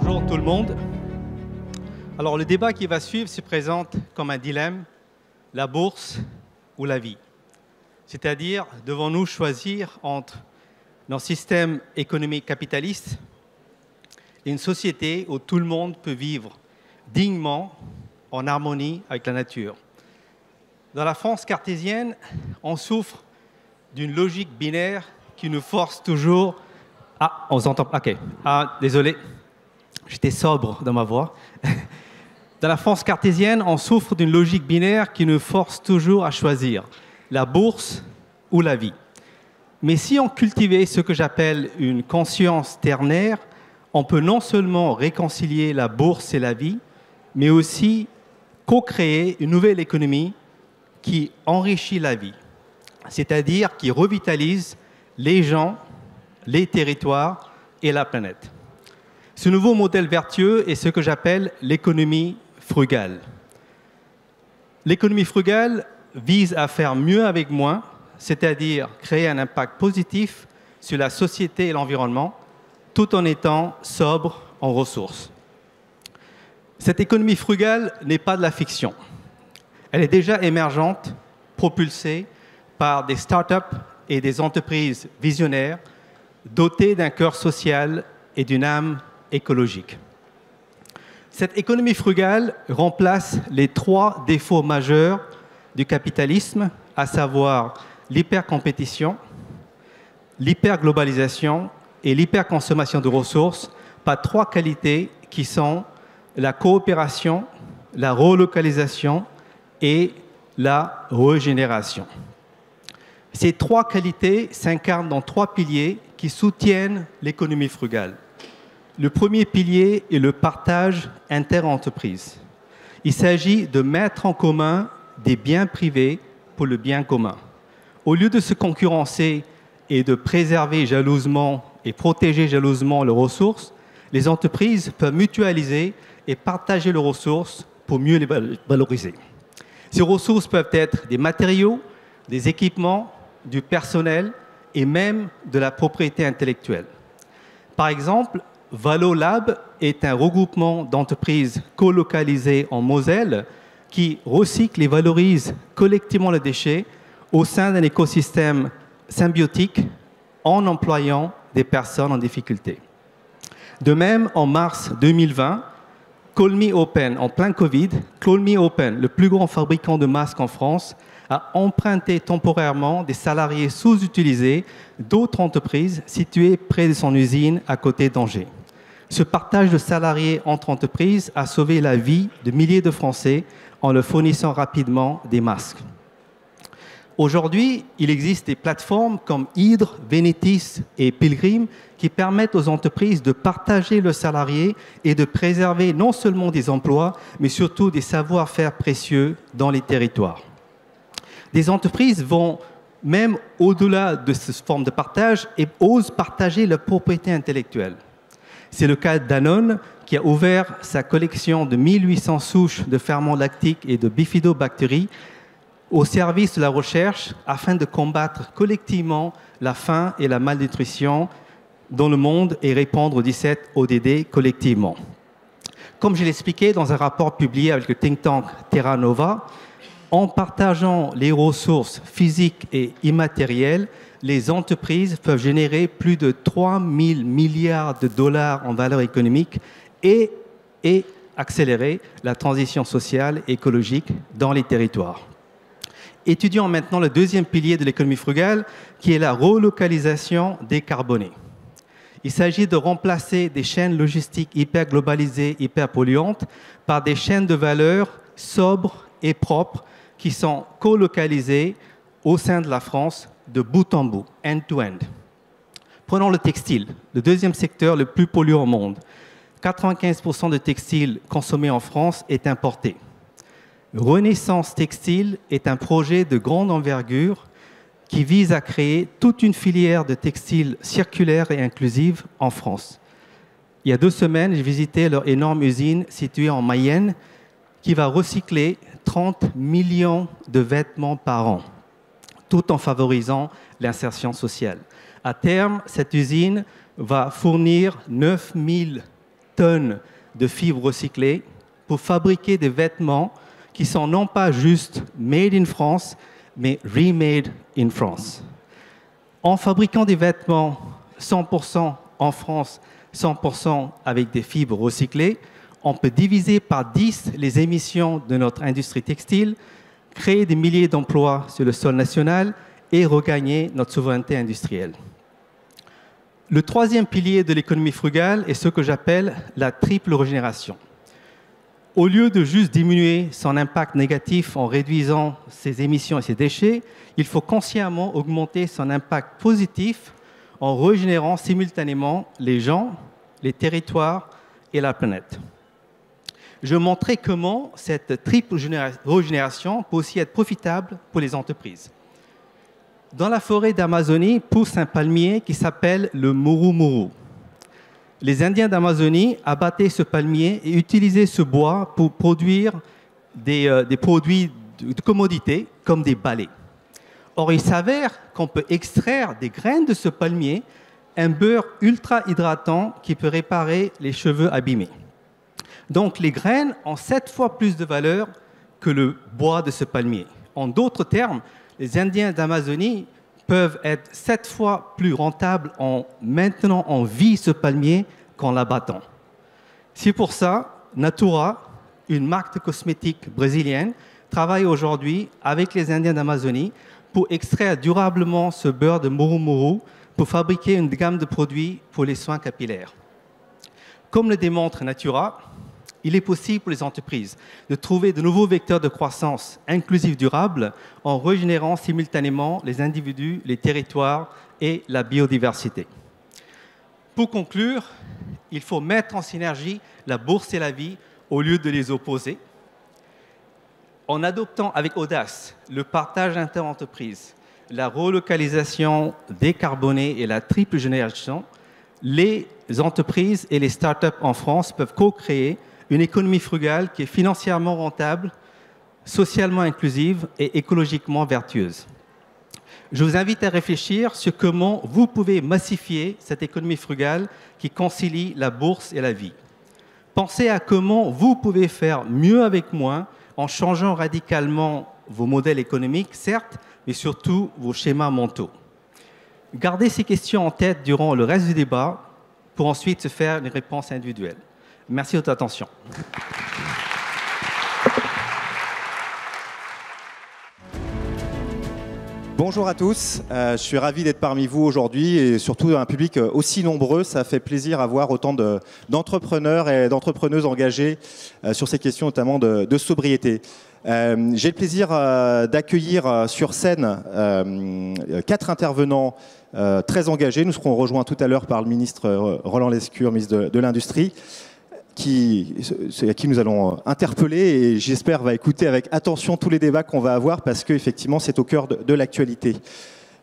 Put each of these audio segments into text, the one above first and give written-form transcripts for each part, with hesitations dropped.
Bonjour tout le monde. Alors le débat qui va suivre se présente comme un dilemme, la bourse ou la vie. C'est-à-dire, devons-nous choisir entre notre système économique capitaliste et une société où tout le monde peut vivre dignement, en harmonie avec la nature. Dans la France cartésienne, on souffre d'une logique binaire qui nous force toujours... Ah, on s'entend... Ok. Ah, désolé. J'étais sobre dans ma voix. Dans la France cartésienne, on souffre d'une logique binaire qui nous force toujours à choisir la bourse ou la vie. Mais si on cultivait ce que j'appelle une conscience ternaire, on peut non seulement réconcilier la bourse et la vie, mais aussi co-créer une nouvelle économie qui enrichit la vie, c'est-à-dire qui revitalise les gens, les territoires et la planète. Ce nouveau modèle vertueux est ce que j'appelle l'économie frugale. L'économie frugale vise à faire mieux avec moins, c'est-à-dire créer un impact positif sur la société et l'environnement, tout en étant sobre en ressources. Cette économie frugale n'est pas de la fiction. Elle est déjà émergente, propulsée par des start-up et des entreprises visionnaires dotées d'un cœur social et d'une âme écologique. Cette économie frugale remplace les trois défauts majeurs du capitalisme, à savoir l'hypercompétition, l'hyperglobalisation et l'hyperconsommation de ressources, par trois qualités qui sont la coopération, la relocalisation et la régénération. Ces trois qualités s'incarnent dans trois piliers qui soutiennent l'économie frugale. Le premier pilier est le partage inter-entreprise. Il s'agit de mettre en commun des biens privés pour le bien commun. Au lieu de se concurrencer et de préserver jalousement et protéger jalousement leurs ressources, les entreprises peuvent mutualiser et partager leurs ressources pour mieux les valoriser. Ces ressources peuvent être des matériaux, des équipements, du personnel et même de la propriété intellectuelle. Par exemple, ValoLab est un regroupement d'entreprises colocalisées en Moselle qui recycle et valorise collectivement les déchets au sein d'un écosystème symbiotique en employant des personnes en difficulté. De même, en mars 2020, Call Me Open, en plein Covid, Call Me Open, le plus grand fabricant de masques en France, a emprunté temporairement des salariés sous-utilisés d'autres entreprises situées près de son usine à côté d'Angers. Ce partage de salariés entre entreprises a sauvé la vie de milliers de Français en leur fournissant rapidement des masques. Aujourd'hui, il existe des plateformes comme Hydre, Venetis et Pilgrim qui permettent aux entreprises de partager leurs salariés et de préserver non seulement des emplois, mais surtout des savoir-faire précieux dans les territoires. Des entreprises vont même au-delà de cette forme de partage et osent partager leur propriété intellectuelle. C'est le cas de Danone qui a ouvert sa collection de 1800 souches de ferments lactiques et de bifidobactéries au service de la recherche afin de combattre collectivement la faim et la malnutrition dans le monde et répondre aux 17 ODD collectivement. Comme je l'ai expliqué dans un rapport publié avec le think tank Terra Nova, en partageant les ressources physiques et immatérielles, les entreprises peuvent générer plus de 3 000 milliards de dollars en valeur économique et accélérer la transition sociale et écologique dans les territoires. Étudions maintenant le deuxième pilier de l'économie frugale, qui est la relocalisation décarbonée. Il s'agit de remplacer des chaînes logistiques hyper globalisées, hyper polluantes, par des chaînes de valeur sobres et propres qui sont colocalisées au sein de la France de bout en bout, end-to-end. Prenons le textile, le deuxième secteur le plus polluant au monde. 95% de textile consommé en France est importé. Renaissance Textile est un projet de grande envergure qui vise à créer toute une filière de textile circulaire et inclusive en France. Il y a 2 semaines, j'ai visité leur énorme usine située en Mayenne qui va recycler 30 millions de vêtements par an, tout en favorisant l'insertion sociale. À terme, cette usine va fournir 9 000 tonnes de fibres recyclées pour fabriquer des vêtements qui sont non pas juste made in France, mais remade in France. En fabriquant des vêtements 100% en France, 100% avec des fibres recyclées, on peut diviser par 10 les émissions de notre industrie textile, créer des milliers d'emplois sur le sol national et regagner notre souveraineté industrielle. Le troisième pilier de l'économie frugale est ce que j'appelle la triple régénération. Au lieu de juste diminuer son impact négatif en réduisant ses émissions et ses déchets, il faut consciemment augmenter son impact positif en régénérant simultanément les gens, les territoires et la planète. Je montrerai comment cette triple régénération peut aussi être profitable pour les entreprises. Dans la forêt d'Amazonie pousse un palmier qui s'appelle le muru-muru. Les Indiens d'Amazonie abattaient ce palmier et utilisaient ce bois pour produire des produits de commodité comme des balais. Or, il s'avère qu'on peut extraire des graines de ce palmier un beurre ultra hydratant qui peut réparer les cheveux abîmés. Donc, les graines ont 7 fois plus de valeur que le bois de ce palmier. En d'autres termes, les Indiens d'Amazonie peuvent être 7 fois plus rentables en maintenant en vie ce palmier qu'en l'abattant. C'est pour ça, Natura, une marque de cosmétiques brésilienne, travaille aujourd'hui avec les Indiens d'Amazonie pour extraire durablement ce beurre de muru-muru pour fabriquer une gamme de produits pour les soins capillaires. Comme le démontre Natura, il est possible pour les entreprises de trouver de nouveaux vecteurs de croissance inclusifs durables en régénérant simultanément les individus, les territoires et la biodiversité. Pour conclure, il faut mettre en synergie la bourse et la vie au lieu de les opposer. En adoptant avec audace le partage inter-entreprises, la relocalisation décarbonée et la triple génération, les entreprises et les startups en France peuvent co-créer une économie frugale qui est financièrement rentable, socialement inclusive et écologiquement vertueuse. Je vous invite à réfléchir sur comment vous pouvez massifier cette économie frugale qui concilie la bourse et la vie. Pensez à comment vous pouvez faire mieux avec moins en changeant radicalement vos modèles économiques, certes, mais surtout vos schémas mentaux. Gardez ces questions en tête durant le reste du débat pour ensuite se faire une réponse individuelle. Merci de votre attention. Bonjour à tous, je suis ravi d'être parmi vous aujourd'hui et surtout un public aussi nombreux. Ça fait plaisir à voir autant d'entrepreneurs et d'entrepreneuses engagés sur ces questions notamment de sobriété. J'ai le plaisir d'accueillir sur scène 4 intervenants très engagés. Nous serons rejoints tout à l'heure par le ministre Roland Lescure, ministre de l'Industrie, à qui nous allons interpeller et j'espère va écouter avec attention tous les débats qu'on va avoir parce qu'effectivement c'est au cœur de l'actualité.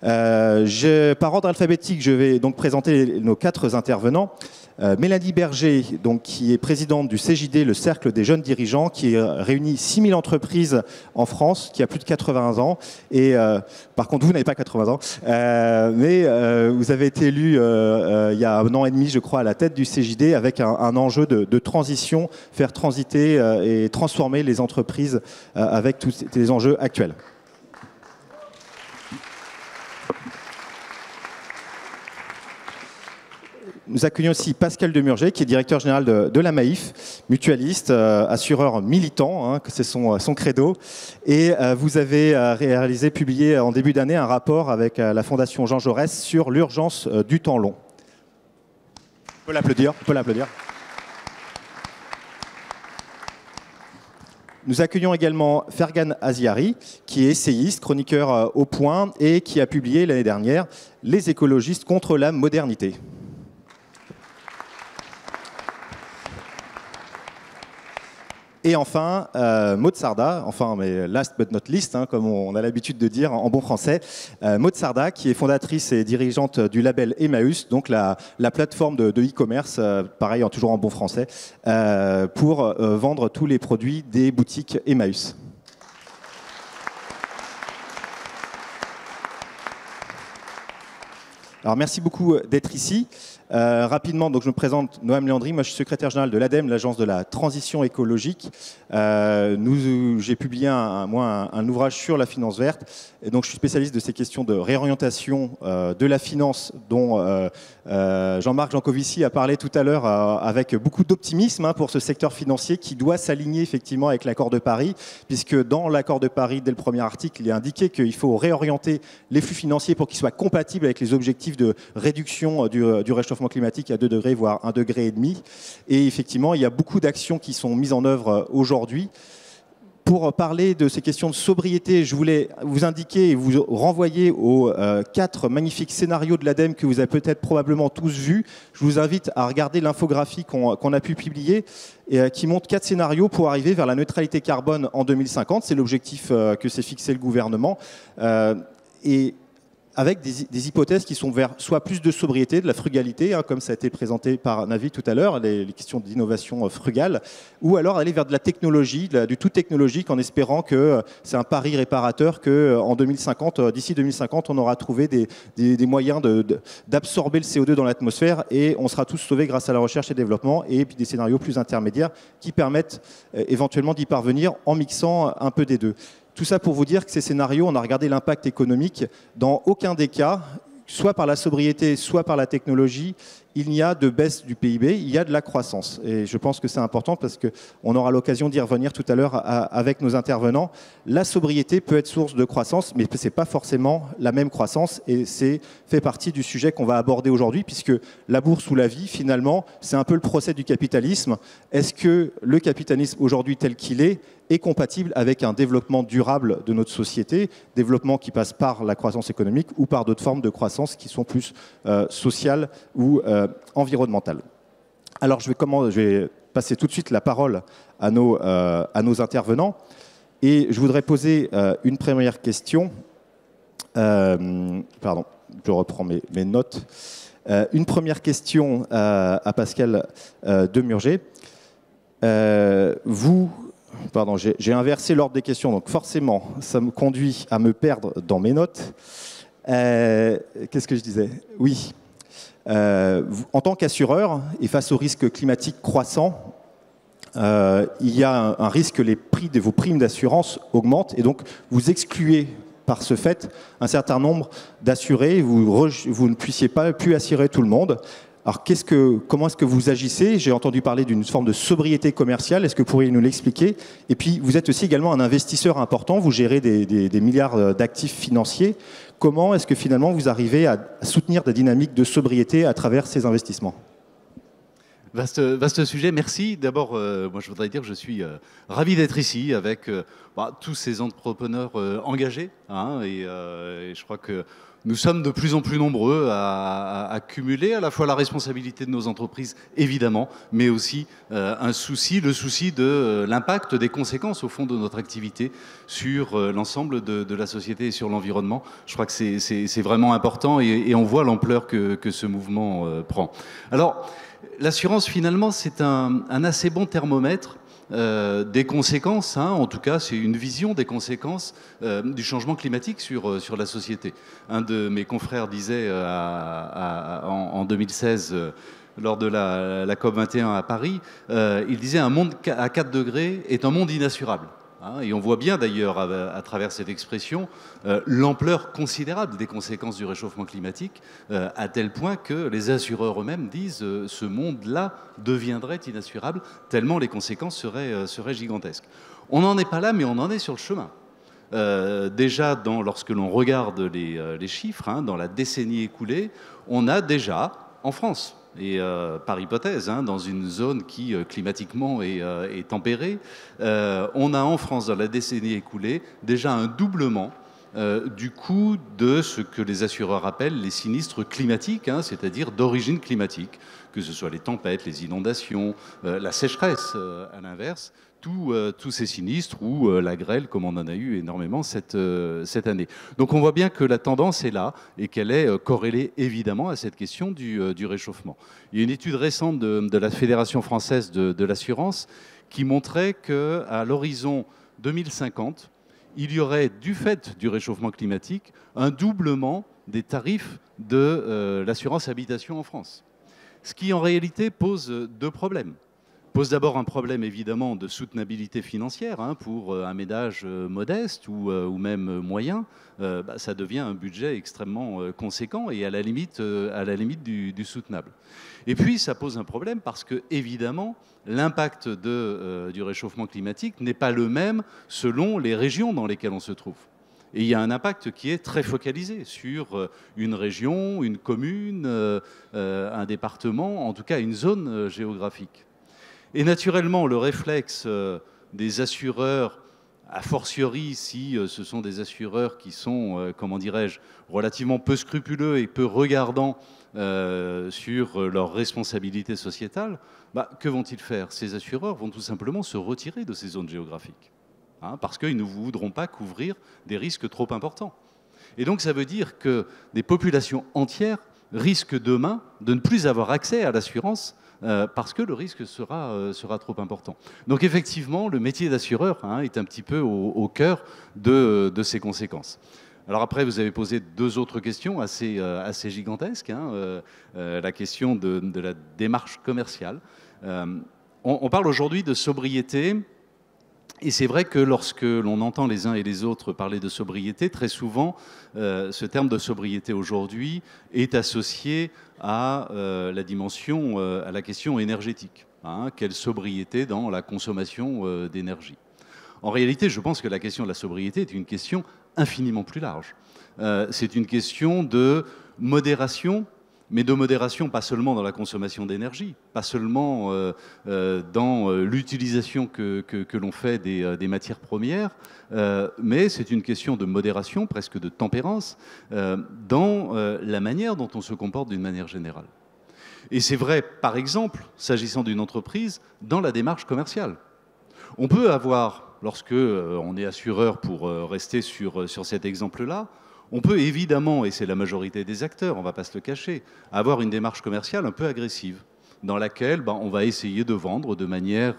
Par ordre alphabétique, je vais donc présenter nos 4 intervenants. Mélanie Berger, donc, qui est présidente du CJD, le Cercle des jeunes dirigeants, qui réunit 6000 entreprises en France, qui a plus de 80 ans. Et par contre, vous n'avez pas 80 ans, mais vous avez été élu il y a 1 an et demi, je crois, à la tête du CJD, avec un enjeu de transition, faire transiter et transformer les entreprises avec tous les enjeux actuels. Nous accueillons aussi Pascal Demurger, qui est directeur général de la Maïf, mutualiste, assureur militant, hein, c'est son credo. Et vous avez réalisé, publié en début d'année, un rapport avec la Fondation Jean Jaurès sur l'urgence du temps long. On peut l'applaudir, on peut l'applaudir. Nous accueillons également Fergan Aziari, qui est essayiste, chroniqueur au Point et qui a publié l'année dernière « Les écologistes contre la modernité ». Et enfin, Maud Sarda, enfin, mais last but not least, hein, comme on a l'habitude de dire en bon français, Maud Sarda, qui est fondatrice et dirigeante du label Emmaüs, donc la plateforme de e-commerce, pareil, toujours en bon français, pour vendre tous les produits des boutiques Emmaüs. Alors merci beaucoup d'être ici. Rapidement, donc je me présente, Noam Léandri, moi je suis secrétaire général de l'ADEME, l'agence de la transition écologique. J'ai publié un ouvrage sur la finance verte, et donc je suis spécialiste de ces questions de réorientation de la finance dont Jean-Marc Jancovici a parlé tout à l'heure avec beaucoup d'optimisme pour ce secteur financier qui doit s'aligner effectivement avec l'accord de Paris, puisque dans l'accord de Paris, dès le premier article, il est indiqué qu'il faut réorienter les flux financiers pour qu'ils soient compatibles avec les objectifs de réduction du réchauffement climatique à 2 degrés, voire 1,5 degré. Et effectivement, il y a beaucoup d'actions qui sont mises en œuvre aujourd'hui. Pour parler de ces questions de sobriété, je voulais vous indiquer et vous renvoyer aux 4 magnifiques scénarios de l'ADEME que vous avez peut-être probablement tous vus. Je vous invite à regarder l'infographie qu'on a pu publier et qui montre 4 scénarios pour arriver vers la neutralité carbone en 2050. C'est l'objectif que s'est fixé le gouvernement. Et avec des hypothèses qui sont vers soit plus de sobriété, de la frugalité, comme ça a été présenté par Navi tout à l'heure, les questions d'innovation frugale, ou alors aller vers de la technologie, du tout technologique, en espérant que c'est un pari réparateur, qu'en 2050, d'ici 2050, on aura trouvé des moyens d'absorber le CO2 dans l'atmosphère et on sera tous sauvés grâce à la recherche et développement, et puis des scénarios plus intermédiaires qui permettent éventuellement d'y parvenir en mixant un peu des deux. Tout ça pour vous dire que ces scénarios, on a regardé l'impact économique. Dans aucun des cas, soit par la sobriété, soit par la technologie, il n'y a de baisse du PIB, il y a de la croissance. Et je pense que c'est important parce qu'on aura l'occasion d'y revenir tout à l'heure avec nos intervenants. La sobriété peut être source de croissance, mais ce n'est pas forcément la même croissance. Et c'est fait partie du sujet qu'on va aborder aujourd'hui, puisque la bourse ou la vie, finalement, c'est un peu le procès du capitalisme. Est-ce que le capitalisme aujourd'hui tel qu'il est compatible avec un développement durable de notre société, développement qui passe par la croissance économique ou par d'autres formes de croissance qui sont plus sociales ou environnementales. Alors je vais passer tout de suite la parole à nos intervenants et je voudrais poser une première question. Pardon, je reprends mes notes. Une première question à Pascal Demurger. Pardon, j'ai inversé l'ordre des questions, donc forcément, ça me conduit à me perdre dans mes notes. Qu'est-ce que je disais? Oui. En tant qu'assureur, et face au risque climatique croissant, il y a un risque que les prix de vos primes d'assurance augmentent, et donc vous excluez par ce fait un certain nombre d'assurés, vous ne puissiez pas plus assurer tout le monde. Alors, comment est-ce que vous agissez? J'ai entendu parler d'une forme de sobriété commerciale. Est-ce que vous pourriez nous l'expliquer? Et puis, vous êtes aussi également un investisseur important. Vous gérez des milliards d'actifs financiers. Comment est-ce que finalement vous arrivez à soutenir des dynamiques de sobriété à travers ces investissements? Vaste sujet, merci. D'abord, moi je voudrais dire que je suis ravi d'être ici avec tous ces entrepreneurs engagés. Et je crois que nous sommes de plus en plus nombreux à cumuler à la fois la responsabilité de nos entreprises, évidemment, mais aussi le souci de l'impact, des conséquences au fond de notre activité sur l'ensemble de la société et sur l'environnement. Je crois que c'est vraiment important et on voit l'ampleur que ce mouvement prend. Alors, l'assurance, finalement, c'est un assez bon thermomètre des conséquences, en tout cas c'est une vision des conséquences du changement climatique sur la société. Un de mes confrères disait en 2016, lors de la COP21 à Paris, il disait un monde à 4 degrés est un monde inassurable. Et on voit bien d'ailleurs à travers cette expression l'ampleur considérable des conséquences du réchauffement climatique, à tel point que les assureurs eux-mêmes disent ce monde-là deviendrait inassurable, tellement les conséquences seraient gigantesques. On n'en est pas là, mais on en est sur le chemin. Déjà, lorsque l'on regarde les chiffres, dans la décennie écoulée, on a déjà, en France, et par hypothèse, dans une zone qui climatiquement est tempérée, on a en France, dans la décennie écoulée, déjà un doublement du coût de ce que les assureurs appellent les sinistres climatiques, c'est-à-dire d'origine climatique, que ce soit les tempêtes, les inondations, la sécheresse à l'inverse, tous ces sinistres ou la grêle, comme on en a eu énormément cette année. Donc on voit bien que la tendance est là et qu'elle est corrélée évidemment à cette question du réchauffement. Il y a une étude récente de la Fédération française de l'assurance qui montrait qu'à l'horizon 2050, il y aurait, du fait du réchauffement climatique, un doublement des tarifs de l'assurance habitation en France. Ce qui, en réalité, pose deux problèmes. Pose d'abord un problème évidemment de soutenabilité financière pour un ménage modeste ou même moyen. Ça devient un budget extrêmement conséquent et à la limite du soutenable. Et puis ça pose un problème parce que évidemment l'impact du réchauffement climatique n'est pas le même selon les régions dans lesquelles on se trouve. Et il y a un impact qui est très focalisé sur une région, une commune, un département, en tout cas une zone géographique. Et naturellement, le réflexe des assureurs, a fortiori si ce sont des assureurs qui sont, comment dirais-je, relativement peu scrupuleux et peu regardants sur leur responsabilité sociétale, que vont-ils faire? Ces assureurs vont tout simplement se retirer de ces zones géographiques, parce qu'ils ne voudront pas couvrir des risques trop importants. Et donc ça veut dire que des populations entières risquent demain de ne plus avoir accès à l'assurance parce que le risque sera trop important. Donc effectivement, le métier d'assureur est un petit peu au cœur de ces conséquences. Alors après, vous avez posé deux autres questions assez gigantesques. La question de la démarche commerciale. On parle aujourd'hui de sobriété. Et c'est vrai que lorsque l'on entend les uns et les autres parler de sobriété, très souvent, ce terme de sobriété aujourd'hui est associé à la dimension, à la question énergétique. Quelle sobriété dans la consommation d'énergie? En réalité, je pense que la question de la sobriété est une question infiniment plus large. C'est une question de modération, mais de modération pas seulement dans la consommation d'énergie, pas seulement dans l'utilisation que l'on fait des matières premières, mais c'est une question de modération, presque de tempérance, dans la manière dont on se comporte d'une manière générale. Et c'est vrai, par exemple, s'agissant d'une entreprise, dans la démarche commerciale. On peut avoir, lorsque on est assureur, pour rester sur cet exemple-là, on peut évidemment, et c'est la majorité des acteurs, on ne va pas se le cacher, avoir une démarche commerciale un peu agressive, dans laquelle on va essayer de vendre de manière,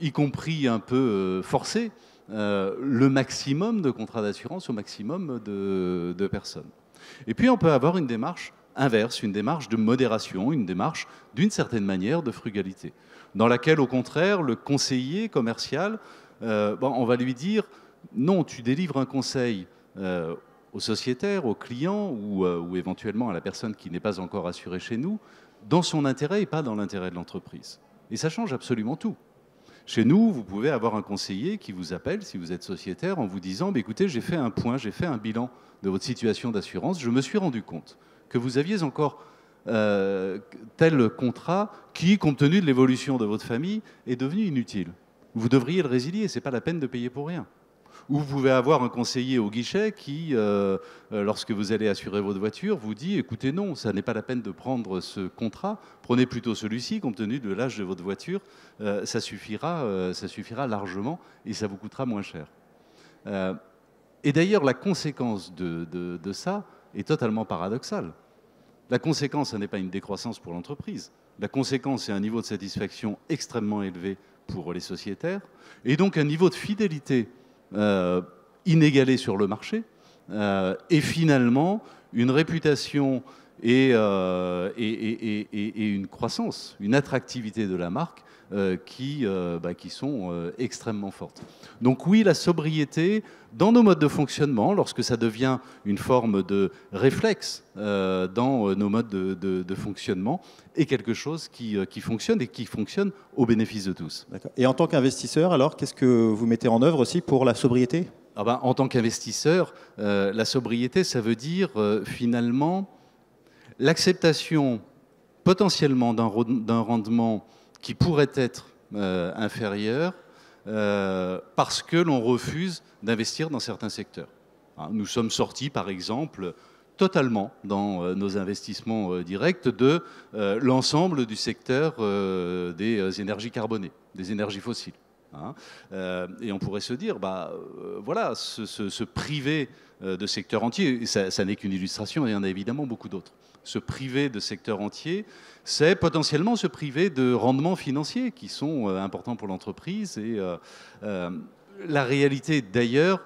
y compris un peu forcée, le maximum de contrats d'assurance au maximum de personnes. Et puis on peut avoir une démarche inverse, une démarche de modération, une démarche d'une certaine manière de frugalité, dans laquelle au contraire le conseiller commercial, on va lui dire non, tu délivres un conseil aux sociétaires, aux clients ou éventuellement à la personne qui n'est pas encore assurée chez nous, dans son intérêt et pas dans l'intérêt de l'entreprise. Et ça change absolument tout. Chez nous, vous pouvez avoir un conseiller qui vous appelle, si vous êtes sociétaire, en vous disant écoutez, j'ai fait un point, j'ai fait un bilan de votre situation d'assurance, je me suis rendu compte que vous aviez encore tel contrat qui, compte tenu de l'évolution de votre famille, est devenu inutile. Vous devriez le résilier, ce n'est pas la peine de payer pour rien. Ou vous pouvez avoir un conseiller au guichet qui, lorsque vous allez assurer votre voiture, vous dit « Écoutez, non, ça n'est pas la peine de prendre ce contrat, prenez plutôt celui-ci, compte tenu de l'âge de votre voiture, ça suffira largement et ça vous coûtera moins cher. » Et d'ailleurs, la conséquence de ça est totalement paradoxale. La conséquence, ce n'est pas une décroissance pour l'entreprise. La conséquence, c'est un niveau de satisfaction extrêmement élevé pour les sociétaires et donc un niveau de fidélité inégalée sur le marché et finalement une réputation et une croissance, une attractivité de la marque qui sont extrêmement fortes. Donc oui, la sobriété dans nos modes de fonctionnement, lorsque ça devient une forme de réflexe dans nos modes de fonctionnement, est quelque chose qui fonctionne et qui fonctionne au bénéfice de tous. Et en tant qu'investisseur, alors, qu'est-ce que vous mettez en œuvre aussi pour la sobriété ? En tant qu'investisseur, la sobriété, ça veut dire finalement l'acceptation potentiellement d'un rendement qui pourrait être inférieur parce que l'on refuse d'investir dans certains secteurs. Nous sommes sortis, par exemple, totalement dans nos investissements directs de l'ensemble du secteur des énergies carbonées, des énergies fossiles. Et on pourrait se dire, voilà, se priver de secteurs entiers, ça n'est qu'une illustration, il y en a évidemment beaucoup d'autres. Se priver de secteurs entiers, c'est potentiellement se priver de rendements financiers qui sont importants pour l'entreprise. Et la réalité d'ailleurs,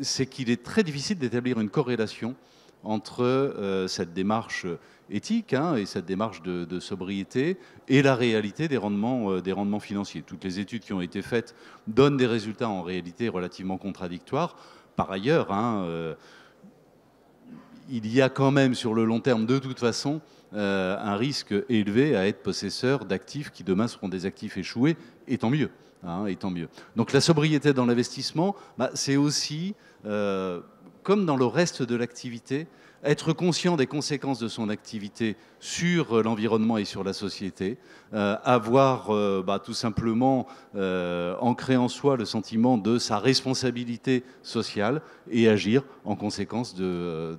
c'est qu'il est très difficile d'établir une corrélation entre cette démarche éthique et cette démarche de sobriété et la réalité des rendements financiers. Toutes les études qui ont été faites donnent des résultats en réalité relativement contradictoires. Par ailleurs, il y a quand même sur le long terme, de toute façon, un risque élevé à être possesseur d'actifs qui demain seront des actifs échoués, et tant mieux. Et tant mieux. Donc la sobriété dans l'investissement, c'est aussi, comme dans le reste de l'activité, être conscient des conséquences de son activité sur l'environnement et sur la société, avoir tout simplement ancré en soi le sentiment de sa responsabilité sociale et agir en conséquence de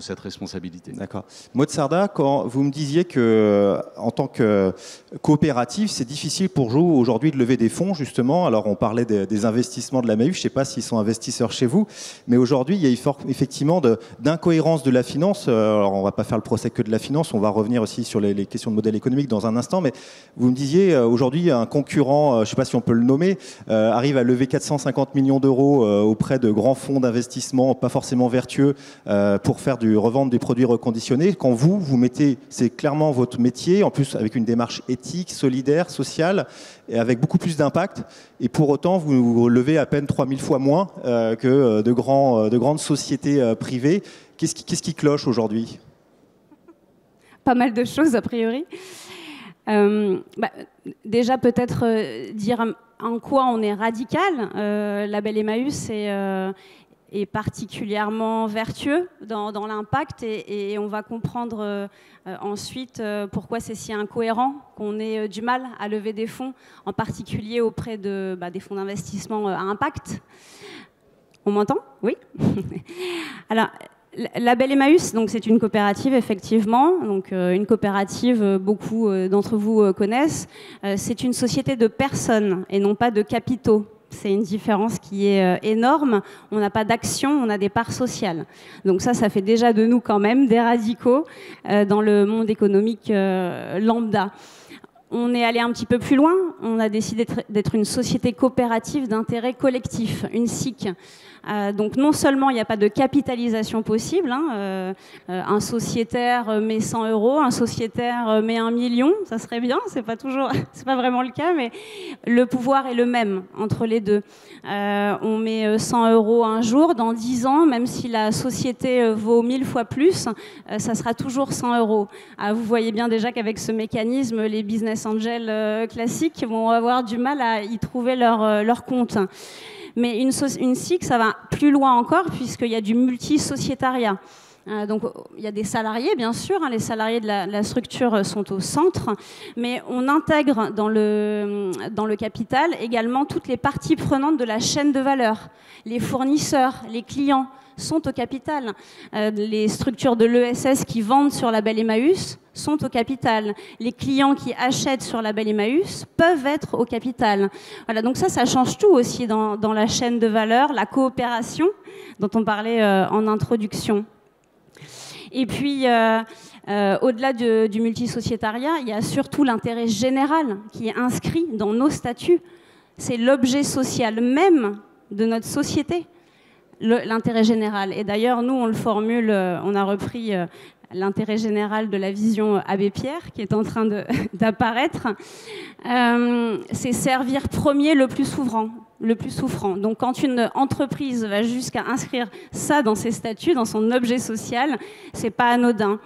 cette responsabilité. D'accord. Maud Sarda, quand vous me disiez que en tant que coopérative, c'est difficile pour vous aujourd'hui de lever des fonds, justement. Alors on parlait des investissements de la MAU, je ne sais pas s'ils sont investisseurs chez vous, mais aujourd'hui il y a effectivement d'incohérence de la finance. Alors on ne va pas faire le procès que de la finance, on va revenir aussi sur les questions de modèle économique dans un instant, mais vous me disiez aujourd'hui un concurrent, je ne sais pas si on peut le nommer, arrive à lever 450 millions d'euros auprès de grands fonds d'investissement, pas forcément vertueux, pour faire revendre des produits reconditionnés. Quand vous mettez, c'est clairement votre métier, en plus avec une démarche éthique, solidaire, sociale, et avec beaucoup plus d'impact, et pour autant vous levez à peine 3000 fois moins que de grandes sociétés privées. Qu'est-ce qui cloche aujourd'hui ? Pas mal de choses, a priori. Déjà, peut-être dire en quoi on est radical. Label Emmaüs est particulièrement vertueux dans l'impact et on va comprendre ensuite pourquoi c'est si incohérent qu'on ait du mal à lever des fonds, en particulier auprès des fonds d'investissement à impact. On m'entend ? Oui. Alors, Label Emmaüs, donc c'est une coopérative effectivement, donc une coopérative beaucoup d'entre vous connaissent. C'est une société de personnes et non pas de capitaux. C'est une différence qui est énorme. On n'a pas d'actions, on a des parts sociales. Donc ça fait déjà de nous quand même des radicaux dans le monde économique lambda. On est allé un petit peu plus loin. On a décidé d'être une société coopérative d'intérêt collectif, une SIC. Donc non seulement il n'y a pas de capitalisation possible, un sociétaire met 100 €, un sociétaire met 1 million, ça serait bien, c'est pas vraiment le cas, mais le pouvoir est le même entre les deux. On met 100 € un jour, dans 10 ans, même si la société vaut 1000 fois plus, ça sera toujours 100 €. Vous voyez bien déjà qu'avec ce mécanisme, les business angels classiques vont avoir du mal à y trouver leur compte. Mais une SIC, ça va plus loin encore, puisqu'il y a du multisociétariat. Donc il y a des salariés, bien sûr, les salariés de la structure sont au centre, mais on intègre dans le capital également toutes les parties prenantes de la chaîne de valeur. Les fournisseurs, les clients sont au capital. Les structures de l'ESS qui vendent sur Label Emmaüs sont au capital. Les clients qui achètent sur Label Emmaüs peuvent être au capital. Voilà, donc ça change tout aussi dans la chaîne de valeur, la coopération dont on parlait en introduction. Et puis, au-delà du multisociétariat, il y a surtout l'intérêt général qui est inscrit dans nos statuts. C'est l'objet social même de notre société, l'intérêt général. Et d'ailleurs, nous, on le formule, on a repris l'intérêt général de la vision Abbé Pierre, qui est en train d'apparaître. C'est servir premier le plus souffrant. Donc quand une entreprise va jusqu'à inscrire ça dans ses statuts, dans son objet social, c'est pas anodin.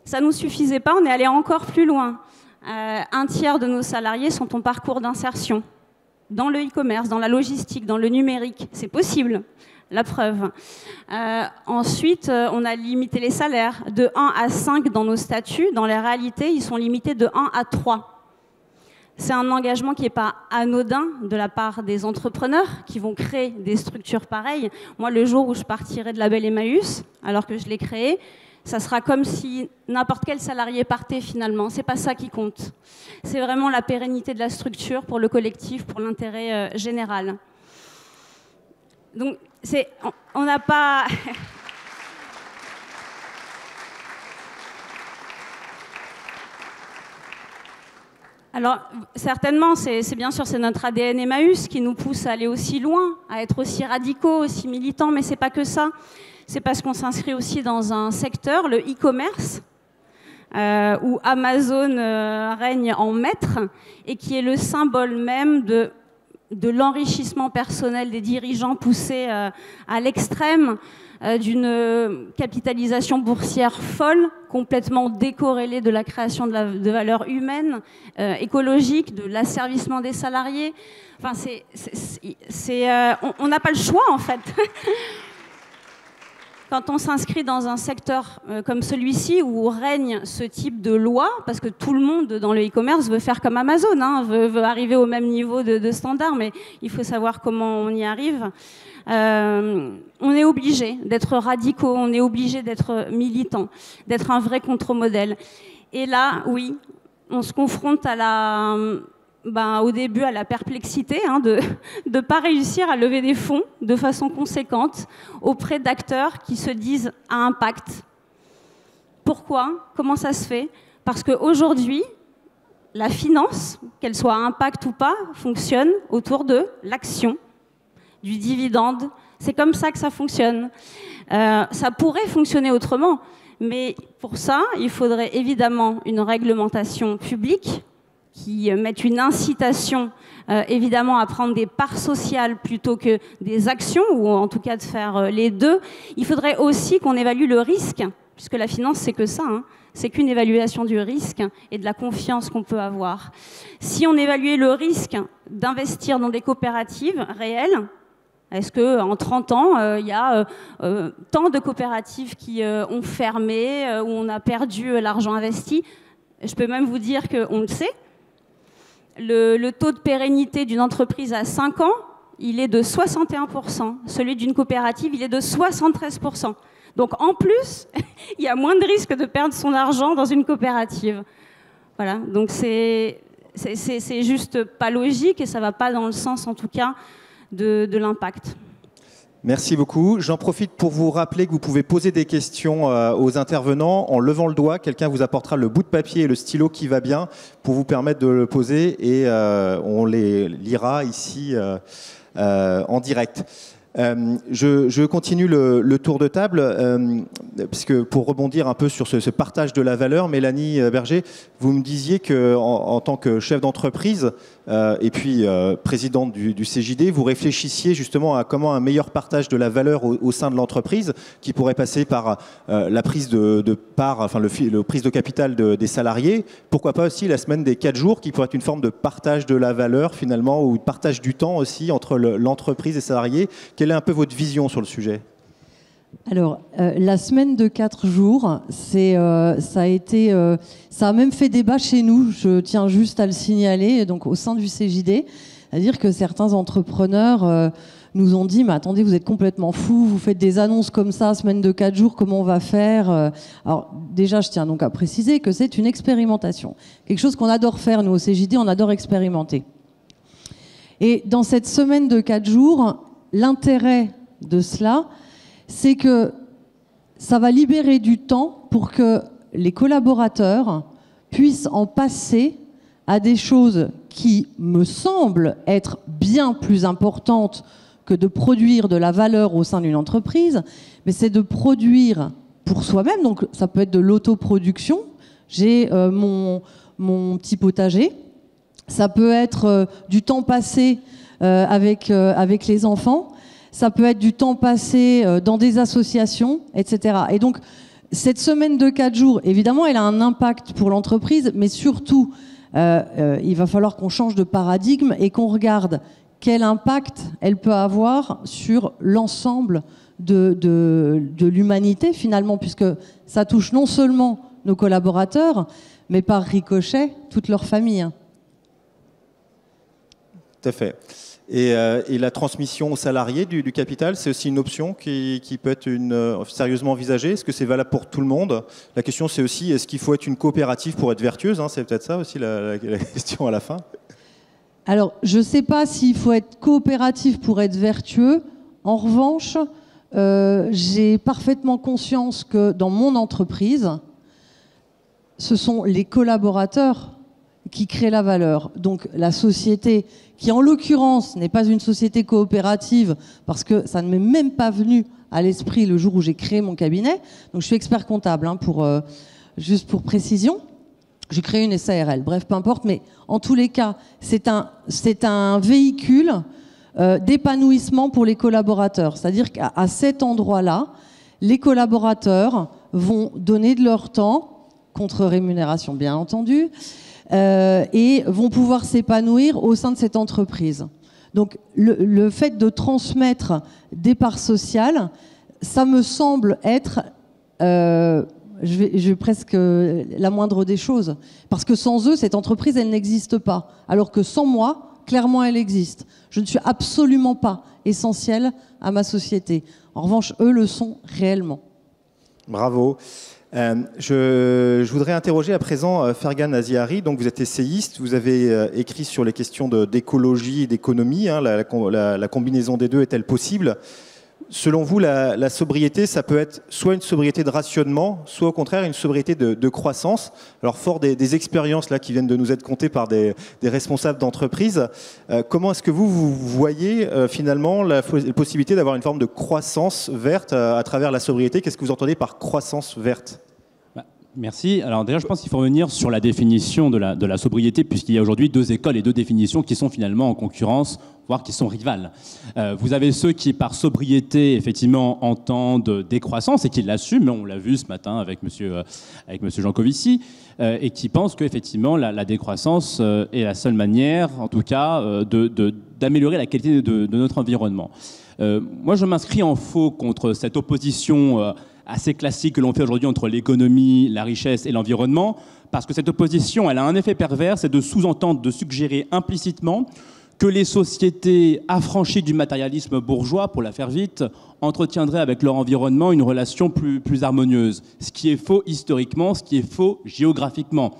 Ça nous suffisait pas, on est allé encore plus loin. Un tiers de nos salariés sont en parcours d'insertion dans le e-commerce, dans la logistique, dans le numérique. C'est possible. La preuve. Ensuite, on a limité les salaires de 1 à 5 dans nos statuts. Dans la réalité, ils sont limités de 1 à 3. C'est un engagement qui n'est pas anodin de la part des entrepreneurs qui vont créer des structures pareilles. Moi, le jour où je partirai de Label Emmaüs, alors que je l'ai créé, ça sera comme si n'importe quel salarié partait finalement. C'est pas ça qui compte. C'est vraiment la pérennité de la structure pour le collectif, pour l'intérêt général. Donc, on n'a pas... Alors, certainement, c'est bien sûr, c'est notre ADN Emmaüs qui nous pousse à aller aussi loin, à être aussi radicaux, aussi militants, mais c'est pas que ça. C'est parce qu'on s'inscrit aussi dans un secteur, le e-commerce, où Amazon règne en maître et qui est le symbole même de l'enrichissement personnel des dirigeants poussés à l'extrême, d'une capitalisation boursière folle, complètement décorrélée de la création de valeurs humaines, écologiques, de l'asservissement des salariés. Enfin, on n'a pas le choix, en fait. Quand on s'inscrit dans un secteur comme celui-ci où règne ce type de loi, parce que tout le monde dans le e-commerce veut faire comme Amazon, hein, veut arriver au même niveau de standard, mais il faut savoir comment on y arrive. On est obligé d'être radicaux, on est obligé d'être militants, d'être un vrai contre-modèle. Et là, oui, on se confronte au début à la perplexité de ne pas réussir à lever des fonds de façon conséquente auprès d'acteurs qui se disent à impact. Pourquoi? Comment ça se fait? Parce qu'aujourd'hui, la finance, qu'elle soit à impact ou pas, fonctionne autour de l'action, du dividende. C'est comme ça que ça fonctionne. Ça pourrait fonctionner autrement, mais pour ça, il faudrait évidemment une réglementation publique qui mette une incitation, évidemment, à prendre des parts sociales plutôt que des actions, ou en tout cas de faire les deux. Il faudrait aussi qu'on évalue le risque, puisque la finance, c'est que ça, hein. C'est qu'une évaluation du risque et de la confiance qu'on peut avoir. Si on évaluait le risque d'investir dans des coopératives réelles, est-ce qu'en 30 ans, il y a tant de coopératives qui ont fermé, où on a perdu l'argent investi? Je peux même vous dire qu'on le sait. Le taux de pérennité d'une entreprise à 5 ans, il est de 61%. Celui d'une coopérative, il est de 73%. Donc en plus, il y a moins de risques de perdre son argent dans une coopérative. Voilà, donc c'est juste pas logique et ça va pas dans le sens, en tout cas, de l'impact. Merci beaucoup. J'en profite pour vous rappeler que vous pouvez poser des questions aux intervenants en levant le doigt. Quelqu'un vous apportera le bout de papier et le stylo qui va bien pour vous permettre de le poser et on les lira ici en direct. Je continue le tour de table, puisque pour rebondir un peu sur ce partage de la valeur, Mélanie Berger, vous me disiez qu'en tant que chef d'entreprise et puis présidente du CJD, vous réfléchissiez justement à comment un meilleur partage de la valeur au sein de l'entreprise, qui pourrait passer par la prise de part, enfin le prise de capital des salariés. Pourquoi pas aussi la semaine des 4 jours, qui pourrait être une forme de partage de la valeur finalement, ou de partage du temps aussi entre l'entreprise et les salariés. Quelle est un peu votre vision sur le sujet? Alors, la semaine de 4 jours, ça a même fait débat chez nous, je tiens juste à le signaler, donc au sein du CJD, c'est-à-dire que certains entrepreneurs nous ont dit « Mais attendez, vous êtes complètement fous, vous faites des annonces comme ça, semaine de 4 jours, comment on va faire ?» Alors déjà, je tiens donc à préciser que c'est une expérimentation, quelque chose qu'on adore faire, nous au CJD, on adore expérimenter. Et dans cette semaine de 4 jours, l'intérêt de cela, c'est que ça va libérer du temps pour que les collaborateurs puissent en passer à des choses qui me semblent être bien plus importantes que de produire de la valeur au sein d'une entreprise, mais c'est de produire pour soi-même. Donc ça peut être de l'autoproduction. J'ai mon petit potager. Ça peut être du temps passé avec les enfants. Ça peut être du temps passé dans des associations, etc. Et donc, cette semaine de 4 jours, évidemment, elle a un impact pour l'entreprise, mais surtout, il va falloir qu'on change de paradigme et qu'on regarde quel impact elle peut avoir sur l'ensemble de l'humanité, finalement, puisque ça touche non seulement nos collaborateurs, mais par ricochet, toute leur famille. Tout à fait. Et la transmission aux salariés du capital, c'est aussi une option qui peut être sérieusement envisagée. Est-ce que c'est valable pour tout le monde? La question, c'est aussi, est-ce qu'il faut être une coopérative pour être vertueuse, hein? C'est peut-être ça aussi la question à la fin. Alors, je ne sais pas s'il faut être coopératif pour être vertueux. En revanche, j'ai parfaitement conscience que dans mon entreprise, ce sont les collaborateurs qui crée la valeur. Donc la société, qui en l'occurrence n'est pas une société coopérative, parce que ça ne m'est même pas venu à l'esprit le jour où j'ai créé mon cabinet. Donc je suis expert comptable, hein, juste pour précision. J'ai créé une SARL, bref, peu importe, mais en tous les cas, c'est un véhicule d'épanouissement pour les collaborateurs. C'est-à-dire qu'à cet endroit-là, les collaborateurs vont donner de leur temps, contre rémunération bien entendu, et vont pouvoir s'épanouir au sein de cette entreprise. Donc le fait de transmettre des parts sociales, ça me semble être, je vais presque la moindre des choses. Parce que sans eux, cette entreprise, elle n'existe pas. Alors que sans moi, clairement, elle existe. Je ne suis absolument pas essentielle à ma société. En revanche, eux le sont réellement. Bravo. Je voudrais interroger à présent Fergan Aziari. Donc vous êtes essayiste, vous avez écrit sur les questions d'écologie et d'économie. Hein, la combinaison des deux est-elle possible ? Selon vous, la sobriété, ça peut être soit une sobriété de rationnement, soit au contraire une sobriété de croissance. Alors fort des expériences là qui viennent de nous être contées par des responsables d'entreprise, comment est-ce que vous voyez finalement la possibilité d'avoir une forme de croissance verte à travers la sobriété ? Qu'est-ce que vous entendez par croissance verte ? Merci. Alors déjà, je pense qu'il faut revenir sur la définition de la sobriété, puisqu'il y a aujourd'hui deux écoles et deux définitions qui sont finalement en concurrence, voire qui sont rivales. Vous avez ceux qui, par sobriété, effectivement, entendent décroissance et qui l'assument. On l'a vu ce matin avec monsieur Jancovici, et qui pensent qu'effectivement, la décroissance est la seule manière, en tout cas, d'améliorer la qualité de notre environnement. Moi, je m'inscris en faux contre cette opposition assez classique que l'on fait aujourd'hui entre l'économie, la richesse et l'environnement, parce que cette opposition, elle a un effet pervers, c'est de sous-entendre, de suggérer implicitement que les sociétés affranchies du matérialisme bourgeois, pour la faire vite, entretiendraient avec leur environnement une relation plus harmonieuse. Ce qui est faux historiquement, ce qui est faux géographiquement.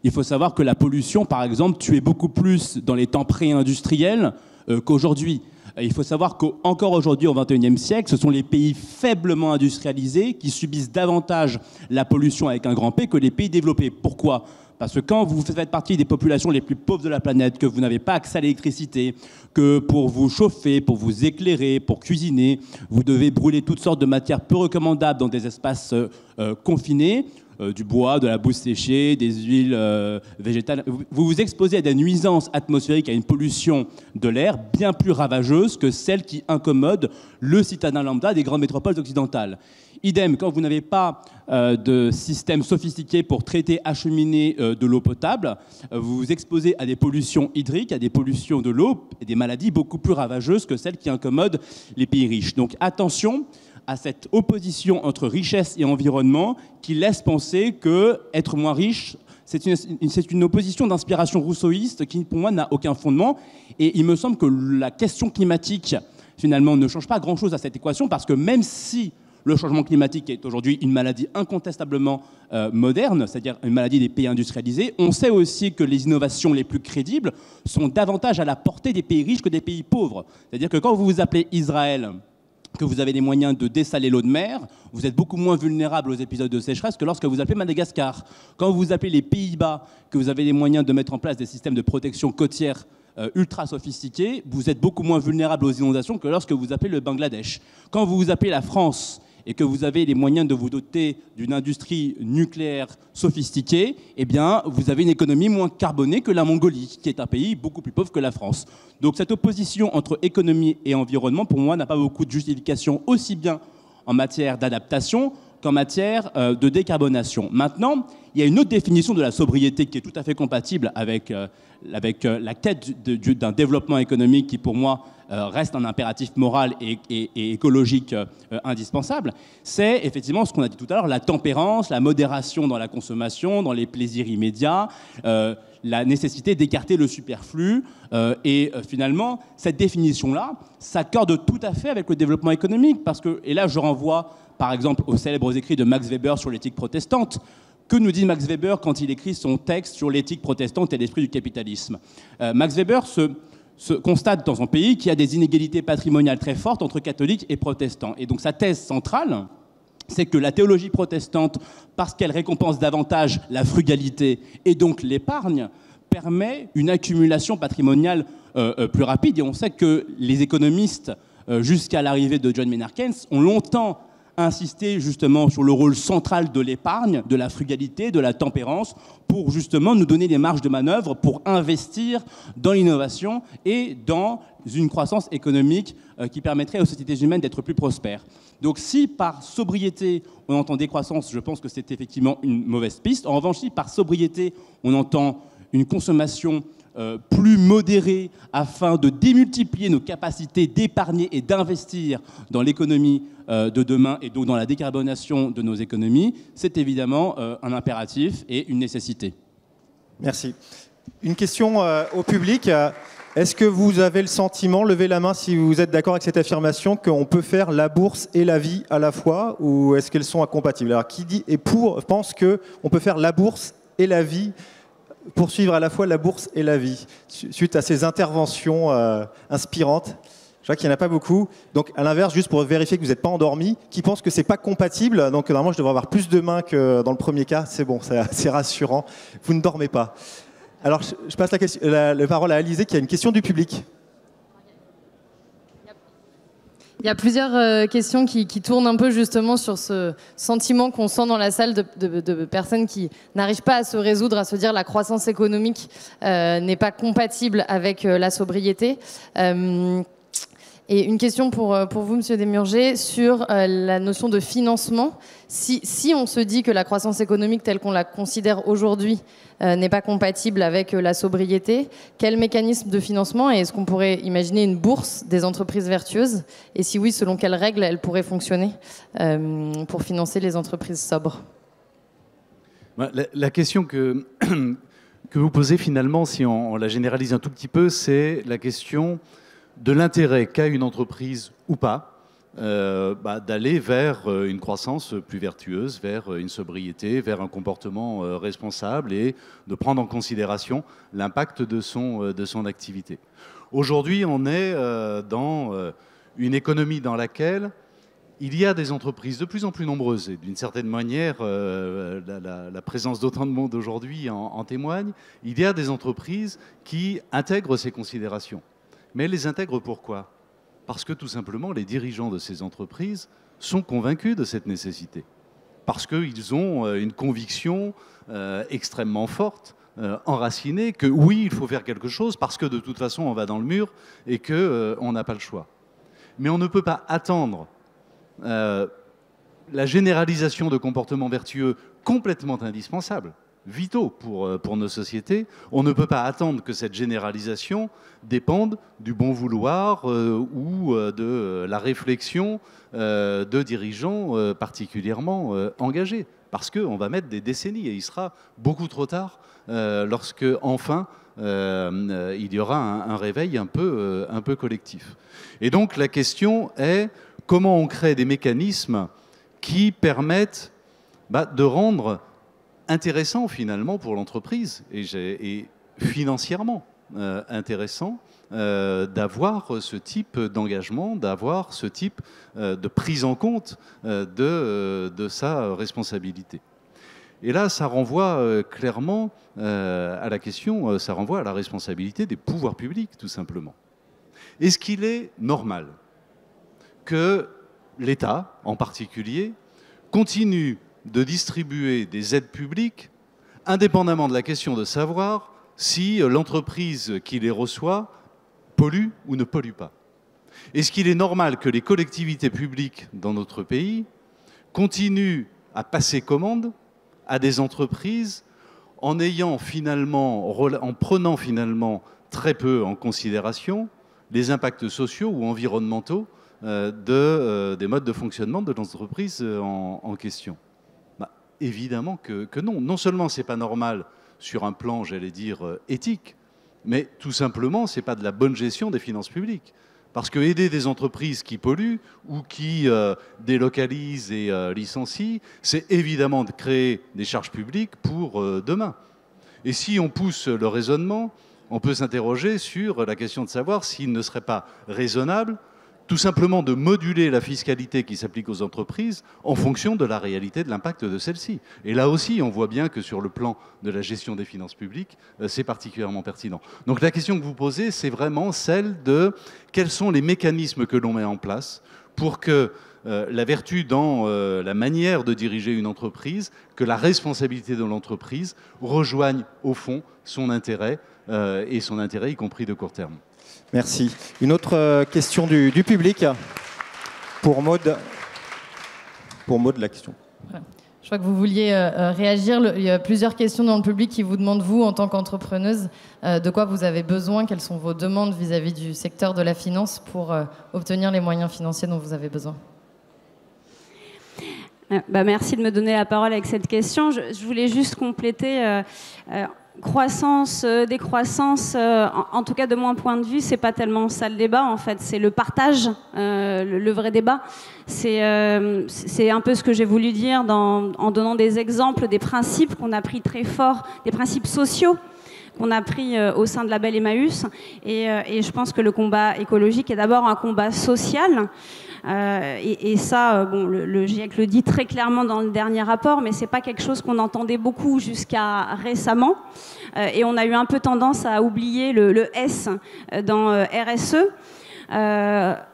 Il faut savoir que la pollution, par exemple, tuait beaucoup plus dans les temps pré-industriels qu'aujourd'hui. Il faut savoir qu'encore aujourd'hui, au XXIe siècle, ce sont les pays faiblement industrialisés qui subissent davantage la pollution avec un grand P que les pays développés. Pourquoi ? Parce que quand vous faites partie des populations les plus pauvres de la planète, que vous n'avez pas accès à l'électricité, que pour vous chauffer, pour vous éclairer, pour cuisiner, vous devez brûler toutes sortes de matières peu recommandables dans des espaces confinés, du bois, de la boue séchée, des huiles végétales. Vous vous exposez à des nuisances atmosphériques, à une pollution de l'air bien plus ravageuse que celle qui incommode le citadin lambda des grandes métropoles occidentales. Idem, quand vous n'avez pas de système sophistiqué pour traiter, acheminer de l'eau potable, vous vous exposez à des pollutions hydriques, à des pollutions de l'eau et des maladies beaucoup plus ravageuses que celles qui incommodent les pays riches. Donc attention à cette opposition entre richesse et environnement qui laisse penser que être moins riche, c'est une opposition d'inspiration rousseauiste qui, pour moi, n'a aucun fondement. Et il me semble que la question climatique, finalement, ne change pas grand-chose à cette équation, parce que même si le changement climatique est aujourd'hui une maladie incontestablement moderne, c'est-à-dire une maladie des pays industrialisés, on sait aussi que les innovations les plus crédibles sont davantage à la portée des pays riches que des pays pauvres. C'est-à-dire que quand vous vous appelez Israël, que vous avez les moyens de dessaler l'eau de mer, vous êtes beaucoup moins vulnérable aux épisodes de sécheresse que lorsque vous appelez Madagascar. Quand vous appelez les Pays-Bas, que vous avez les moyens de mettre en place des systèmes de protection côtière ultra sophistiqués, vous êtes beaucoup moins vulnérable aux inondations que lorsque vous appelez le Bangladesh. Quand vous vous appelez la France et que vous avez les moyens de vous doter d'une industrie nucléaire sophistiquée, eh bien, vous avez une économie moins carbonée que la Mongolie, qui est un pays beaucoup plus pauvre que la France. Donc cette opposition entre économie et environnement, pour moi, n'a pas beaucoup de justification, aussi bien en matière d'adaptation qu'en matière de décarbonation. Maintenant, il y a une autre définition de la sobriété qui est tout à fait compatible avec la quête d'un développement économique qui, pour moi, reste un impératif moral et écologique indispensable. C'est effectivement ce qu'on a dit tout à l'heure, la tempérance, la modération dans la consommation, dans les plaisirs immédiats, la nécessité d'écarter le superflu. Et finalement, cette définition-là s'accorde tout à fait avec le développement économique. Parce que, et là, je renvoie par exemple aux célèbres écrits de Max Weber sur l'éthique protestante. Que nous dit Max Weber quand il écrit son texte sur l'éthique protestante et l'esprit du capitalisme ? Max Weber se constate dans son pays qu'il y a des inégalités patrimoniales très fortes entre catholiques et protestants. Et donc sa thèse centrale, c'est que la théologie protestante, parce qu'elle récompense davantage la frugalité et donc l'épargne, permet une accumulation patrimoniale plus rapide. Et on sait que les économistes, jusqu'à l'arrivée de John Maynard Keynes, ont longtemps insisté justement sur le rôle central de l'épargne, de la frugalité, de la tempérance, pour justement nous donner des marges de manœuvre pour investir dans l'innovation et dans une croissance économique qui permettrait aux sociétés humaines d'être plus prospères. Donc si par sobriété on entend décroissance, je pense que c'est effectivement une mauvaise piste. En revanche, si par sobriété on entend une consommation plus modérée afin de démultiplier nos capacités d'épargner et d'investir dans l'économie de demain et donc dans la décarbonation de nos économies, c'est évidemment un impératif et une nécessité. Merci. Une question au public. Est-ce que vous avez le sentiment, levez la main si vous êtes d'accord avec cette affirmation, qu'on peut faire la bourse et la vie à la fois, ou est-ce qu'elles sont incompatibles? Alors qui dit et pense qu'on peut faire la bourse et la vie, poursuivre à la fois la bourse et la vie, suite à ces interventions inspirantes? Je vois qu'il n'y en a pas beaucoup. Donc, à l'inverse, juste pour vérifier que vous n'êtes pas endormi, qui pense que ce n'est pas compatible, donc normalement, je devrais avoir plus de mains que dans le premier cas. C'est bon, c'est rassurant. Vous ne dormez pas. Alors, je passe la parole à Alizée, qui a une question du public. Il y a plusieurs questions qui tournent un peu justement sur ce sentiment qu'on sent dans la salle de personnes qui n'arrivent pas à se résoudre, à se dire la croissance économique n'est pas compatible avec la sobriété. Et une question pour vous, Monsieur Desmurger, sur la notion de financement. Si on se dit que la croissance économique telle qu'on la considère aujourd'hui n'est pas compatible avec la sobriété, quel mécanisme de financement, et est-ce qu'on pourrait imaginer une bourse des entreprises vertueuses? Et si oui, selon quelles règles elle pourrait fonctionner pour financer les entreprises sobres? La question que vous posez finalement, si on la généralise un tout petit peu, c'est la question de l'intérêt qu'a une entreprise ou pas d'aller vers une croissance plus vertueuse, vers une sobriété, vers un comportement responsable et de prendre en considération l'impact de son activité. Aujourd'hui, on est dans une économie dans laquelle il y a des entreprises de plus en plus nombreuses, et d'une certaine manière, la présence d'autant de monde aujourd'hui en témoigne. Il y a des entreprises qui intègrent ces considérations. Mais elles les intègrent pourquoi? Parce que tout simplement, les dirigeants de ces entreprises sont convaincus de cette nécessité. Parce qu'ils ont une conviction extrêmement forte, enracinée, que oui, il faut faire quelque chose, parce que de toute façon, on va dans le mur et qu'on n'a pas le choix. Mais on ne peut pas attendre la généralisation de comportements vertueux complètement indispensables, vitaux pour nos sociétés. On ne peut pas attendre que cette généralisation dépende du bon vouloir ou de la réflexion de dirigeants particulièrement engagés. Parce qu'on va mettre des décennies et il sera beaucoup trop tard lorsque, enfin, il y aura un réveil un peu collectif. Et donc la question est comment on crée des mécanismes qui permettent de rendre intéressant finalement pour l'entreprise et financièrement intéressant d'avoir ce type d'engagement, d'avoir ce type de prise en compte de sa responsabilité. Et là, ça renvoie clairement à la question, ça renvoie à la responsabilité des pouvoirs publics, tout simplement. Est-ce qu'il est normal que l'État, en particulier, continue de distribuer des aides publiques, indépendamment de la question de savoir si l'entreprise qui les reçoit pollue ou ne pollue pas? Est-ce qu'il est normal que les collectivités publiques dans notre pays continuent à passer commande à des entreprises en prenant finalement très peu en considération les impacts sociaux ou environnementaux des modes de fonctionnement de l'entreprise en question? Évidemment que non. Non seulement c'est pas normal sur un plan, j'allais dire, éthique, mais tout simplement, c'est pas de la bonne gestion des finances publiques. Parce que aider des entreprises qui polluent ou qui délocalisent et licencient, c'est évidemment de créer des charges publiques pour demain. Et si on pousse le raisonnement, on peut s'interroger sur la question de savoir s'il ne serait pas raisonnable tout simplement de moduler la fiscalité qui s'applique aux entreprises en fonction de la réalité de l'impact de celle-ci. Et là aussi, on voit bien que sur le plan de la gestion des finances publiques, c'est particulièrement pertinent. Donc la question que vous posez, c'est vraiment celle de quels sont les mécanismes que l'on met en place pour que la vertu dans la manière de diriger une entreprise, que la responsabilité de l'entreprise rejoigne au fond son intérêt, et son intérêt y compris de court terme. Merci. Une autre question du public pour Maud. Pour Maud, la question. Je crois que vous vouliez réagir. Il y a plusieurs questions dans le public qui vous demandent, vous, en tant qu'entrepreneuse, de quoi vous avez besoin, quelles sont vos demandes vis-à-vis du secteur de la finance pour obtenir les moyens financiers dont vous avez besoin. Merci de me donner la parole avec cette question. Je voulais juste compléter... croissance, décroissance, en tout cas de mon point de vue, c'est pas tellement ça le débat en fait, c'est le partage, le vrai débat. C'est un peu ce que j'ai voulu dire en donnant des exemples, des principes qu'on a pris très forts, des principes sociaux qu'on a pris au sein de Label Emmaüs. Et je pense que le combat écologique est d'abord un combat social. Et ça, bon, le GIEC le dit très clairement dans le dernier rapport, mais c'est pas quelque chose qu'on entendait beaucoup jusqu'à récemment. Et on a eu un peu tendance à oublier le S dans RSE.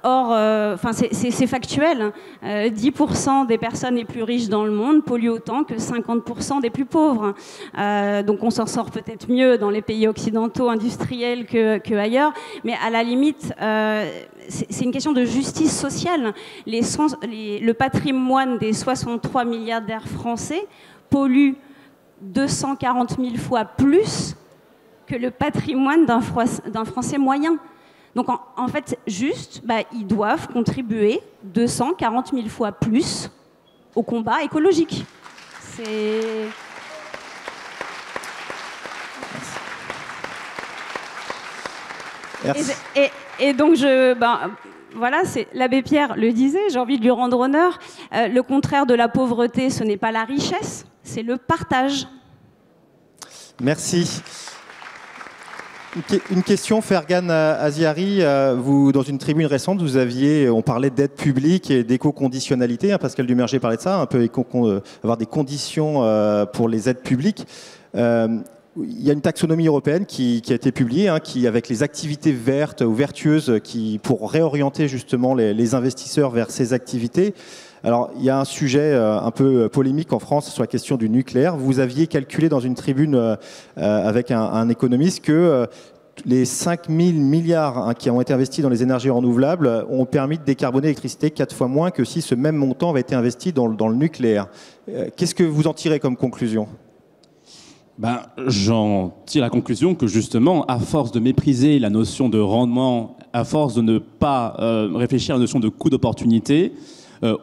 Or, c'est factuel. 10% des personnes les plus riches dans le monde polluent autant que 50% des plus pauvres. Donc on s'en sort peut-être mieux dans les pays occidentaux industriels que ailleurs, mais à la limite, c'est une question de justice sociale. Le patrimoine des 63 milliardaires français pollue 240 000 fois plus que le patrimoine d'un Français moyen. Donc en fait, juste, ils doivent contribuer 240 000 fois plus au combat écologique. Merci. Et donc, voilà, l'abbé Pierre le disait, j'ai envie de lui rendre honneur. Le contraire de la pauvreté, ce n'est pas la richesse, c'est le partage. Merci. Une question, Fergan Aziari, vous, dans une tribune récente, on parlait d'aide publique et d'éco-conditionnalité, Pascal Dumerger parlait de ça, un peu avoir des conditions pour les aides publiques. Il y a une taxonomie européenne qui a été publiée, qui, avec les activités vertes ou vertueuses, pour réorienter justement les investisseurs vers ces activités. Alors, il y a un sujet un peu polémique en France sur la question du nucléaire. Vous aviez calculé dans une tribune avec un économiste que les 5 000 milliards qui ont été investis dans les énergies renouvelables ont permis de décarboner l'électricité 4 fois moins que si ce même montant avait été investi dans le nucléaire. Qu'est-ce que vous en tirez comme conclusion ? J'en tire la conclusion que justement, à force de mépriser la notion de rendement, à force de ne pas réfléchir à la notion de coût d'opportunité,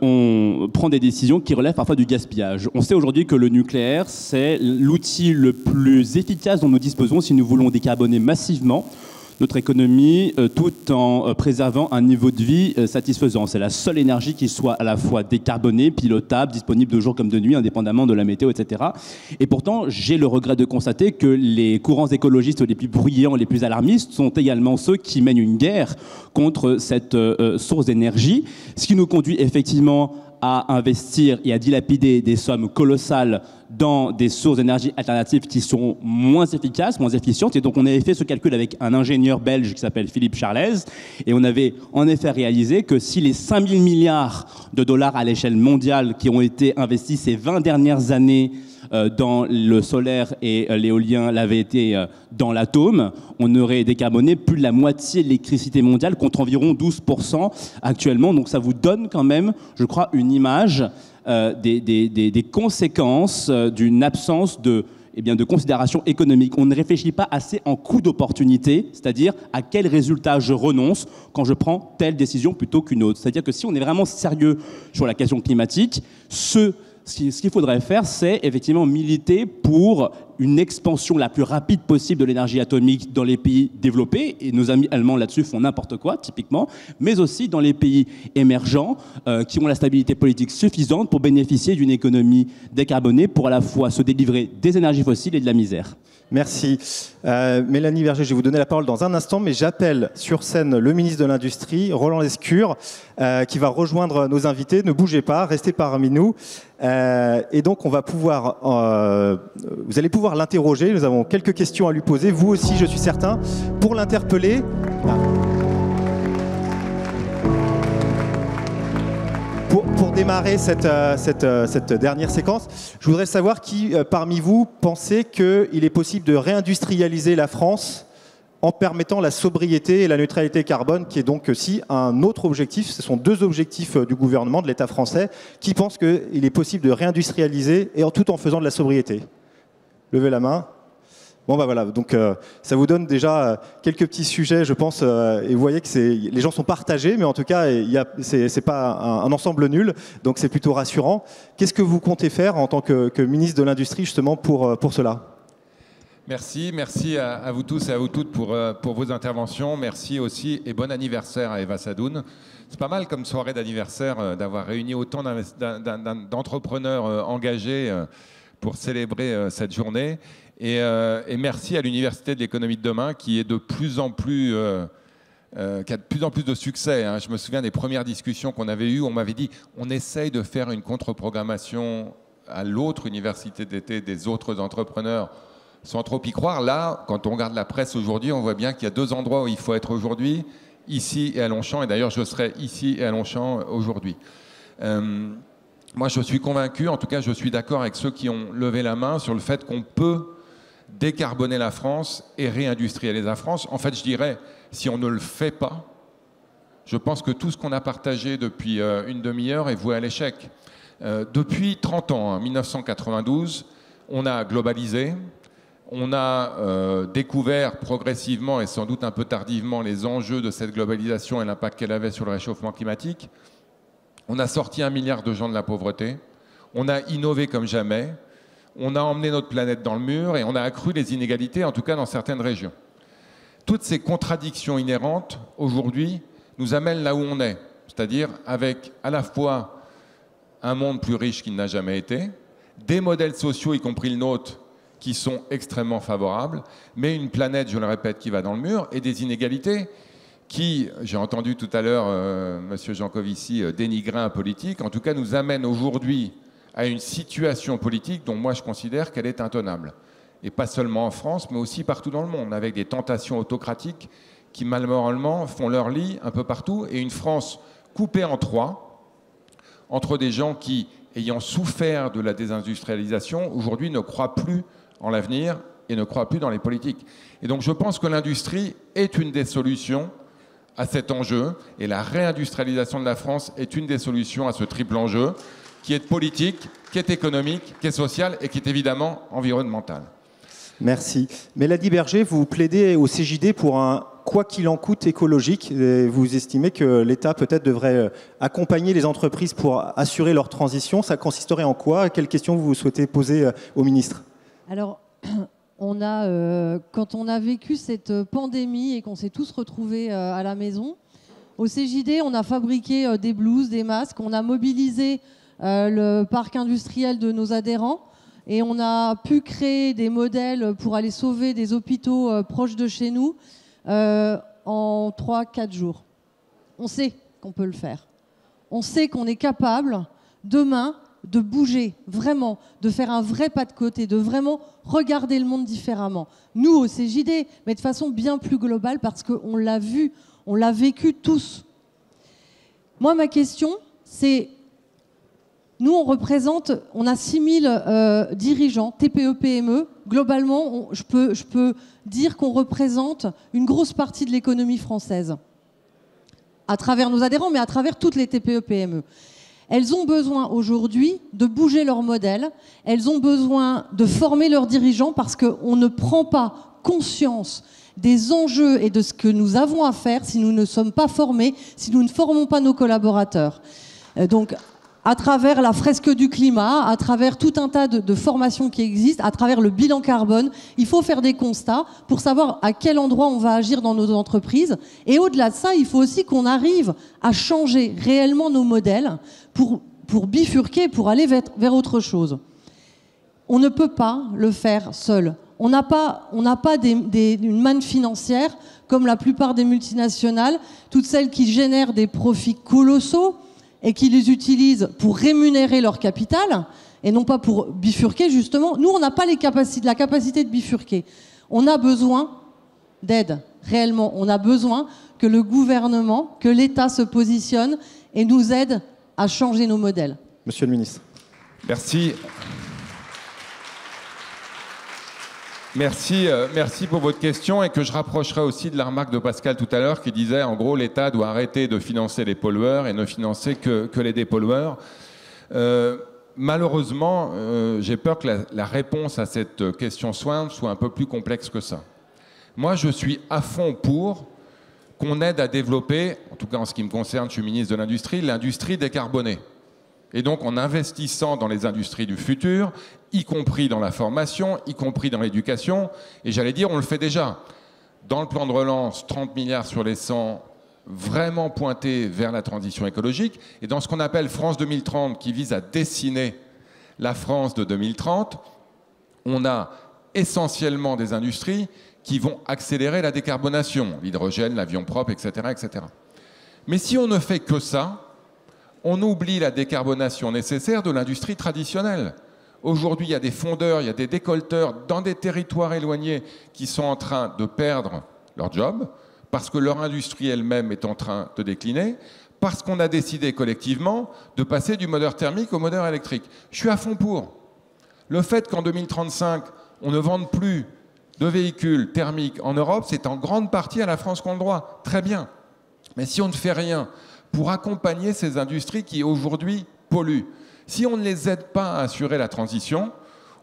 on prend des décisions qui relèvent parfois du gaspillage. On sait aujourd'hui que le nucléaire, c'est l'outil le plus efficace dont nous disposons si nous voulons décarboner massivement notre économie tout en préservant un niveau de vie satisfaisant. C'est la seule énergie qui soit à la fois décarbonée, pilotable, disponible de jour comme de nuit, indépendamment de la météo, etc. Et pourtant, j'ai le regret de constater que les courants écologistes les plus bruyants, les plus alarmistes, sont également ceux qui mènent une guerre contre cette source d'énergie, ce qui nous conduit effectivement à investir et à dilapider des sommes colossales dans des sources d'énergie alternatives qui sont moins efficaces, moins efficientes. Et donc on avait fait ce calcul avec un ingénieur belge qui s'appelle Philippe Charlez, et on avait en effet réalisé que si les 5 000 milliards de dollars à l'échelle mondiale qui ont été investis ces 20 dernières années dans le solaire et l'éolien l'avaient été dans l'atome, on aurait décarboné plus de la moitié de l'électricité mondiale contre environ 12% actuellement. Donc ça vous donne quand même, je crois, une image des conséquences d'une absence de considération économique. On ne réfléchit pas assez en coût d'opportunité, c'est-à-dire à quel résultat je renonce quand je prends telle décision plutôt qu'une autre. C'est-à-dire que si on est vraiment sérieux sur la question climatique, ce qu'il faudrait faire, c'est effectivement militer pour une expansion la plus rapide possible de l'énergie atomique dans les pays développés, et nos amis allemands là-dessus font n'importe quoi, typiquement, mais aussi dans les pays émergents qui ont la stabilité politique suffisante pour bénéficier d'une économie décarbonée pour à la fois se délivrer des énergies fossiles et de la misère. Merci. Mélanie Berger, je vais vous donner la parole dans un instant, mais j'appelle sur scène le ministre de l'Industrie, Roland Lescure, qui va rejoindre nos invités. Ne bougez pas, restez parmi nous. Et donc, on va pouvoir, vous allez pouvoir l'interroger. Nous avons quelques questions à lui poser. Vous aussi, je suis certain. Pour l'interpeller... Pour démarrer cette dernière séquence, je voudrais savoir qui, parmi vous, pensait qu'il est possible de réindustrialiser la France en permettant la sobriété et la neutralité carbone, qui est donc aussi un autre objectif. Ce sont deux objectifs du gouvernement, de l'État français, qui pensent qu'il est possible de réindustrialiser et tout en faisant de la sobriété. Levez la main. Bon, bah voilà, donc ça vous donne déjà quelques petits sujets, je pense, et vous voyez que les gens sont partagés, mais en tout cas, c'est pas un ensemble nul, donc c'est plutôt rassurant. Qu'est-ce que vous comptez faire en tant que ministre de l'Industrie, justement, pour cela ? Merci à vous tous et à vous toutes pour vos interventions. Merci aussi et bon anniversaire à Eva Sadoun. C'est pas mal comme soirée d'anniversaire d'avoir réuni autant d'entrepreneurs engagés pour célébrer cette journée. Et merci à l'Université de l'économie de demain qui est qui a de plus en plus de succès. Hein. Je me souviens des premières discussions qu'on avait eues. On m'avait dit on essaye de faire une contre-programmation à l'autre université d'été des autres entrepreneurs sans trop y croire. Là, quand on regarde la presse aujourd'hui, on voit bien qu'il y a deux endroits où il faut être aujourd'hui, ici et à Longchamp. Et d'ailleurs, je serai ici et à Longchamp aujourd'hui. Moi, je suis convaincu, en tout cas, je suis d'accord avec ceux qui ont levé la main sur le fait qu'on peut décarboner la France et réindustrialiser la France. En fait, je dirais, si on ne le fait pas, je pense que tout ce qu'on a partagé depuis une demi-heure est voué à l'échec. Depuis 30 ans, hein, 1992, on a globalisé, on a découvert progressivement et sans doute un peu tardivement les enjeux de cette globalisation et l'impact qu'elle avait sur le réchauffement climatique. On a sorti 1 milliard de gens de la pauvreté, on a innové comme jamais, on a emmené notre planète dans le mur et on a accru les inégalités, en tout cas dans certaines régions. Toutes ces contradictions inhérentes, aujourd'hui, nous amènent là où on est, c'est-à-dire avec à la fois un monde plus riche qu'il n'a jamais été, des modèles sociaux, y compris le nôtre, qui sont extrêmement favorables, mais une planète, je le répète, qui va dans le mur, et des inégalités qui, j'ai entendu tout à l'heure M. Jancovici dénigrer un politique, en tout cas nous amènent aujourd'hui à une situation politique dont moi je considère qu'elle est intenable. Et pas seulement en France, mais aussi partout dans le monde, avec des tentations autocratiques qui malheureusement font leur lit un peu partout, et une France coupée en trois, entre des gens qui, ayant souffert de la désindustrialisation, aujourd'hui ne croient plus en l'avenir et ne croient plus dans les politiques. Et donc je pense que l'industrie est une des solutions à cet enjeu, et la réindustrialisation de la France est une des solutions à ce triple enjeu, qui est politique, qui est économique, qui est social et qui est évidemment environnemental. Merci. Mélanie Berger, vous plaidez au CJD pour un quoi qu'il en coûte écologique. Et vous estimez que l'État peut-être devrait accompagner les entreprises pour assurer leur transition. Ça consisterait en quoi ? Quelles questions vous souhaitez poser au ministre ? Alors, quand on a vécu cette pandémie et qu'on s'est tous retrouvés à la maison, au CJD, on a fabriqué des blouses, des masques, on a mobilisé le parc industriel de nos adhérents et on a pu créer des modèles pour aller sauver des hôpitaux proches de chez nous en 3-4 jours. On sait qu'on peut le faire. On sait qu'on est capable, demain, de bouger, vraiment, de faire un vrai pas de côté, de vraiment regarder le monde différemment. Nous, au CJD, mais de façon bien plus globale, parce qu'on l'a vu, on l'a vécu tous. Moi, ma question, c'est... Nous, on a 6000 dirigeants, TPE, PME. Globalement, je peux dire qu'on représente une grosse partie de l'économie française. À travers nos adhérents, mais à travers toutes les TPE, PME. Elles ont besoin aujourd'hui de bouger leur modèle. Elles ont besoin de former leurs dirigeants parce qu'on ne prend pas conscience des enjeux et de ce que nous avons à faire si nous ne sommes pas formés, si nous ne formons pas nos collaborateurs. Donc, à travers la fresque du climat, à travers tout un tas de formations qui existent, à travers le bilan carbone. Il faut faire des constats pour savoir à quel endroit on va agir dans nos entreprises. Et au-delà de ça, il faut aussi qu'on arrive à changer réellement nos modèles pour bifurquer, pour aller vers autre chose. On ne peut pas le faire seul. On n'a pas une manne financière comme la plupart des multinationales, toutes celles qui génèrent des profits colossaux et qui les utilisent pour rémunérer leur capital et non pas pour bifurquer, justement. Nous, on n'a pas la capacité de bifurquer. On a besoin d'aide, réellement. On a besoin que le gouvernement, que l'État se positionne et nous aide à changer nos modèles. Monsieur le ministre. Merci. Merci pour votre question et que je rapprocherai aussi de la remarque de Pascal tout à l'heure qui disait en gros l'État doit arrêter de financer les pollueurs et ne financer que les dépollueurs. Malheureusement, j'ai peur que la réponse à cette question soit un peu plus complexe que ça. Moi, je suis à fond pour qu'on aide à développer, en tout cas en ce qui me concerne, je suis ministre de l'industrie décarbonée. Et donc en investissant dans les industries du futur, y compris dans la formation, y compris dans l'éducation, et j'allais dire, on le fait déjà. Dans le plan de relance, 30 milliards sur les 100, vraiment pointés vers la transition écologique, et dans ce qu'on appelle France 2030, qui vise à dessiner la France de 2030, on a essentiellement des industries qui vont accélérer la décarbonation, l'hydrogène, l'avion propre, etc., etc. Mais si on ne fait que ça, on oublie la décarbonation nécessaire de l'industrie traditionnelle. Aujourd'hui, il y a des fondeurs, il y a des décolteurs dans des territoires éloignés qui sont en train de perdre leur job parce que leur industrie elle-même est en train de décliner, parce qu'on a décidé collectivement de passer du moteur thermique au moteur électrique. Je suis à fond pour. Le fait qu'en 2035, on ne vende plus de véhicules thermiques en Europe, c'est en grande partie à la France qu'on le droit. Très bien. Mais si on ne fait rien pour accompagner ces industries qui aujourd'hui polluent, si on ne les aide pas à assurer la transition,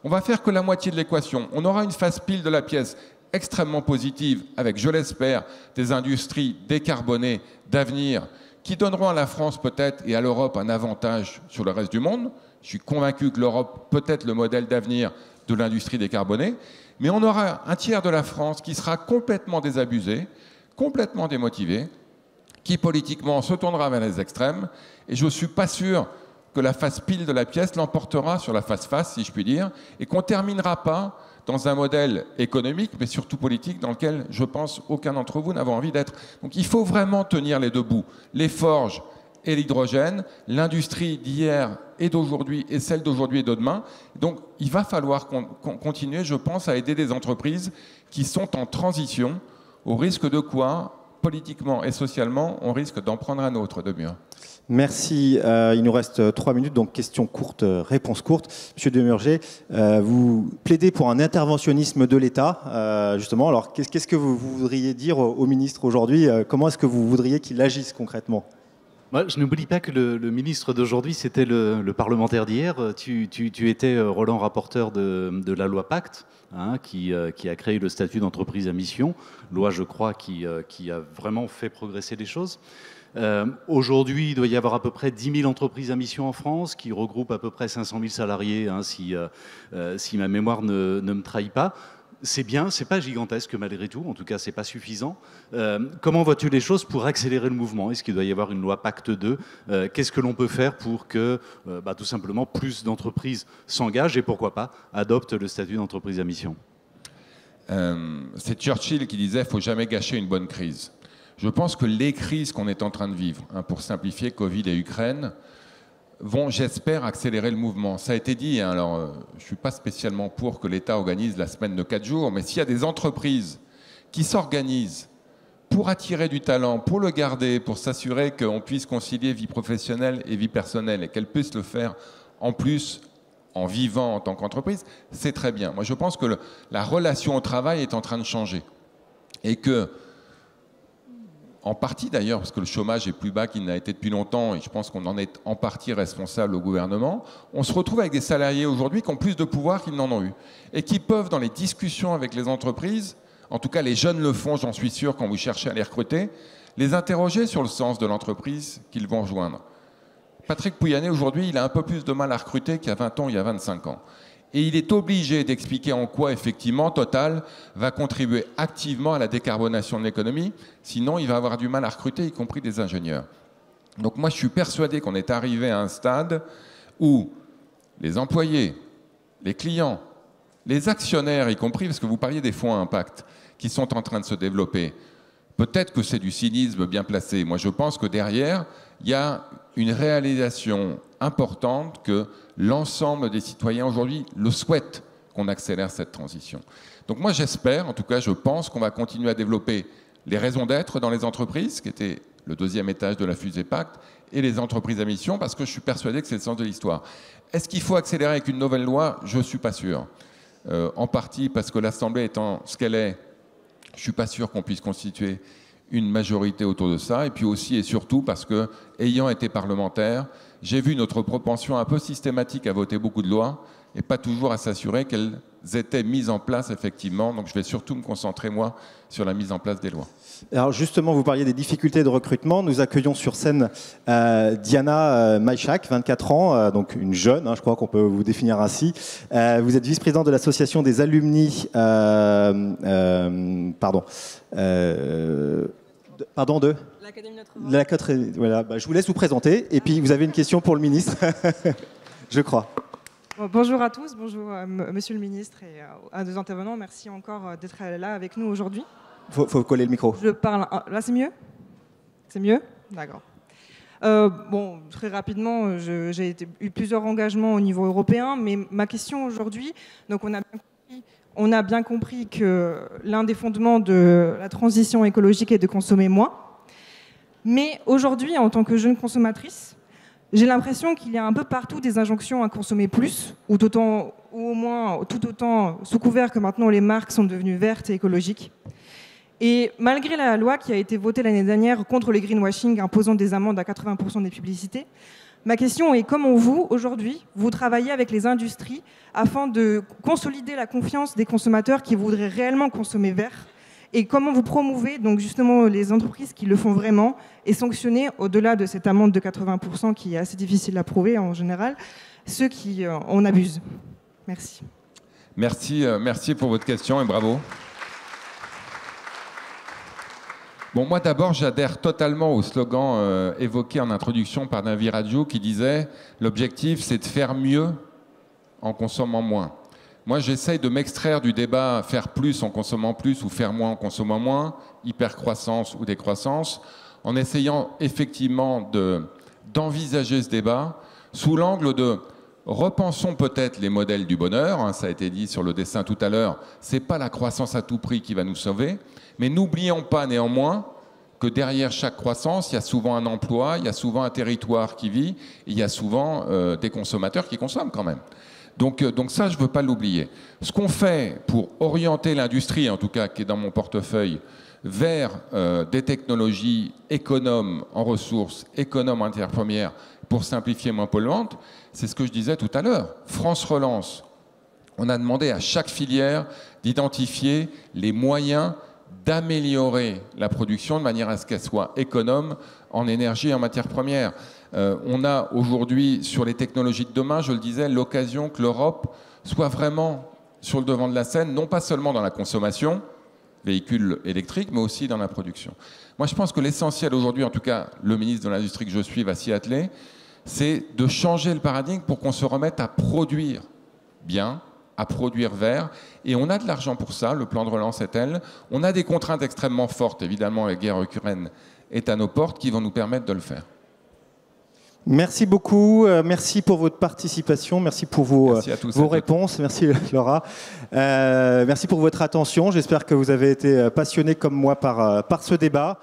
on va faire que la moitié de l'équation. On aura une phase pile de la pièce extrêmement positive avec, je l'espère, des industries décarbonées d'avenir qui donneront à la France peut-être et à l'Europe un avantage sur le reste du monde. Je suis convaincu que l'Europe peut être le modèle d'avenir de l'industrie décarbonée, mais on aura un tiers de la France qui sera complètement désabusé, complètement démotivé, qui politiquement se tournera vers les extrêmes, et je ne suis pas sûr que la phase pile de la pièce l'emportera sur la phase face, si je puis dire, et qu'on ne terminera pas dans un modèle économique, mais surtout politique, dans lequel, je pense, aucun d'entre vous n'avait envie d'être. Donc il faut vraiment tenir les deux bouts, les forges et l'hydrogène, l'industrie d'hier et d'aujourd'hui et celle d'aujourd'hui et de demain. Donc il va falloir continuer, je pense, à aider des entreprises qui sont en transition, au risque de quoi, politiquement et socialement, on risque d'en prendre un autre de mieux. Merci. Il nous reste 3 minutes, donc question courte, réponse courte. Monsieur Demurger, vous plaidez pour un interventionnisme de l'État, justement. Alors, qu'est-ce que vous voudriez dire au ministre aujourd'hui? Comment est-ce que vous voudriez qu'il agisse concrètement? Moi, je n'oublie pas que le ministre d'aujourd'hui, c'était le parlementaire d'hier. Tu étais, Roland, rapporteur de la loi Pacte, hein, qui a créé le statut d'entreprise à mission. Loi, je crois, qui a vraiment fait progresser les choses. Aujourd'hui, il doit y avoir à peu près 10 000 entreprises à mission en France, qui regroupent à peu près 500 000 salariés, hein, si ma mémoire ne me trahit pas. C'est bien, c'est pas gigantesque malgré tout, en tout cas c'est pas suffisant. Comment vois-tu les choses pour accélérer le mouvement? Est-ce qu'il doit y avoir une loi Pacte 2? Qu'est-ce que l'on peut faire pour que tout simplement plus d'entreprises s'engagent et pourquoi pas adoptent le statut d'entreprise à mission? C'est Churchill qui disait « il ne faut jamais gâcher une bonne crise ». Je pense que les crises qu'on est en train de vivre, hein, pour simplifier, Covid et Ukraine, vont, j'espère, accélérer le mouvement. Ça a été dit, hein, alors je ne suis pas spécialement pour que l'État organise la semaine de 4 jours, mais s'il y a des entreprises qui s'organisent pour attirer du talent, pour le garder, pour s'assurer qu'on puisse concilier vie professionnelle et vie personnelle et qu'elles puissent le faire en plus en vivant en tant qu'entreprise, c'est très bien. Moi, je pense que la relation au travail est en train de changer et que en partie d'ailleurs, parce que le chômage est plus bas qu'il n'a été depuis longtemps, et je pense qu'on en est en partie responsable au gouvernement, on se retrouve avec des salariés aujourd'hui qui ont plus de pouvoir qu'ils n'en ont eu, et qui peuvent, dans les discussions avec les entreprises, en tout cas les jeunes le font, j'en suis sûr, quand vous cherchez à les recruter, les interroger sur le sens de l'entreprise qu'ils vont rejoindre. Patrick Pouyanné, aujourd'hui, il a un peu plus de mal à recruter qu'il y a 20 ans, il y a 25 ans. Et il est obligé d'expliquer en quoi, effectivement, Total va contribuer activement à la décarbonation de l'économie. Sinon, il va avoir du mal à recruter, y compris des ingénieurs. Donc moi, je suis persuadé qu'on est arrivé à un stade où les employés, les clients, les actionnaires, y compris, parce que vous parliez des fonds à impact, qui sont en train de se développer, peut-être que c'est du cynisme bien placé. Moi, je pense que derrière, il y a une réalisation importante que l'ensemble des citoyens aujourd'hui le souhaitent, qu'on accélère cette transition. Donc moi, j'espère, en tout cas, je pense qu'on va continuer à développer les raisons d'être dans les entreprises, qui était le deuxième étage de la fusée Pacte, et les entreprises à mission, parce que je suis persuadé que c'est le sens de l'histoire. Est-ce qu'il faut accélérer avec une nouvelle loi? Je ne suis pas sûr. En partie parce que l'Assemblée étant ce qu'elle est, je ne suis pas sûr qu'on puisse constituer une majorité autour de ça. Et puis aussi et surtout parce que, ayant été parlementaire, j'ai vu notre propension un peu systématique à voter beaucoup de lois et pas toujours à s'assurer qu'elles étaient mises en place effectivement. Donc je vais surtout me concentrer, moi, sur la mise en place des lois. Alors justement, vous parliez des difficultés de recrutement. Nous accueillons sur scène Diana Maïchak, 24 ans, donc une jeune, je crois qu'on peut vous définir ainsi. Vous êtes vice-présidente de l'association des alumni, de l'Académie Notre-Dame. Voilà, je vous laisse vous présenter. Et puis vous avez une question pour le ministre, je crois. Bonjour à tous, bonjour monsieur le ministre et à deux intervenants. Merci encore d'être là avec nous aujourd'hui. Faut coller le micro. Je parle. Là, c'est mieux? C'est mieux? D'accord. Bon, très rapidement, j'ai eu plusieurs engagements au niveau européen, mais ma question aujourd'hui, donc on a bien compris que l'un des fondements de la transition écologique est de consommer moins. Mais aujourd'hui, en tant que jeune consommatrice, j'ai l'impression qu'il y a un peu partout des injonctions à consommer plus, ou au moins tout autant sous couvert que maintenant les marques sont devenues vertes et écologiques. Et malgré la loi qui a été votée l'année dernière contre le greenwashing imposant des amendes à 80% des publicités, ma question est comment vous, aujourd'hui, vous travaillez avec les industries afin de consolider la confiance des consommateurs qui voudraient réellement consommer vert et comment vous promouvez donc justement les entreprises qui le font vraiment et sanctionner au-delà de cette amende de 80% qui est assez difficile à prouver en général, ceux qui en abusent. Merci. Merci pour votre question et bravo. Bon, moi d'abord, j'adhère totalement au slogan évoqué en introduction par Navi Radjou qui disait « L'objectif, c'est de faire mieux en consommant moins ». Moi, j'essaye de m'extraire du débat « faire plus en consommant plus » ou « faire moins en consommant moins », hypercroissance ou décroissance, en essayant effectivement d'envisager ce débat sous l'angle de repensons peut-être les modèles du bonheur, ça a été dit sur le dessin tout à l'heure, c'est pas la croissance à tout prix qui va nous sauver, mais n'oublions pas néanmoins que derrière chaque croissance, il y a souvent un emploi, il y a souvent un territoire qui vit, et il y a souvent des consommateurs qui consomment quand même. Donc ça, je ne veux pas l'oublier. Ce qu'on fait pour orienter l'industrie, en tout cas qui est dans mon portefeuille, vers des technologies économes en ressources, économes en matières premières, pour simplifier moins polluantes, c'est ce que je disais tout à l'heure. France Relance, on a demandé à chaque filière d'identifier les moyens d'améliorer la production de manière à ce qu'elle soit économe en énergie et en matières premières. On a aujourd'hui, sur les technologies de demain, je le disais, l'occasion que l'Europe soit vraiment sur le devant de la scène, non pas seulement dans la consommation, véhicules électriques, mais aussi dans la production. Moi, je pense que l'essentiel aujourd'hui, en tout cas, le ministre de l'Industrie que je suis va s'y atteler, c'est de changer le paradigme pour qu'on se remette à produire bien, à produire vert. Et on a de l'argent pour ça, le plan de relance est tel. On a des contraintes extrêmement fortes, évidemment, la guerre Ukraine est à nos portes, qui vont nous permettre de le faire. Merci beaucoup, merci pour votre participation, merci pour vos réponses, merci Laura, merci pour votre attention. J'espère que vous avez été passionnés comme moi par ce débat.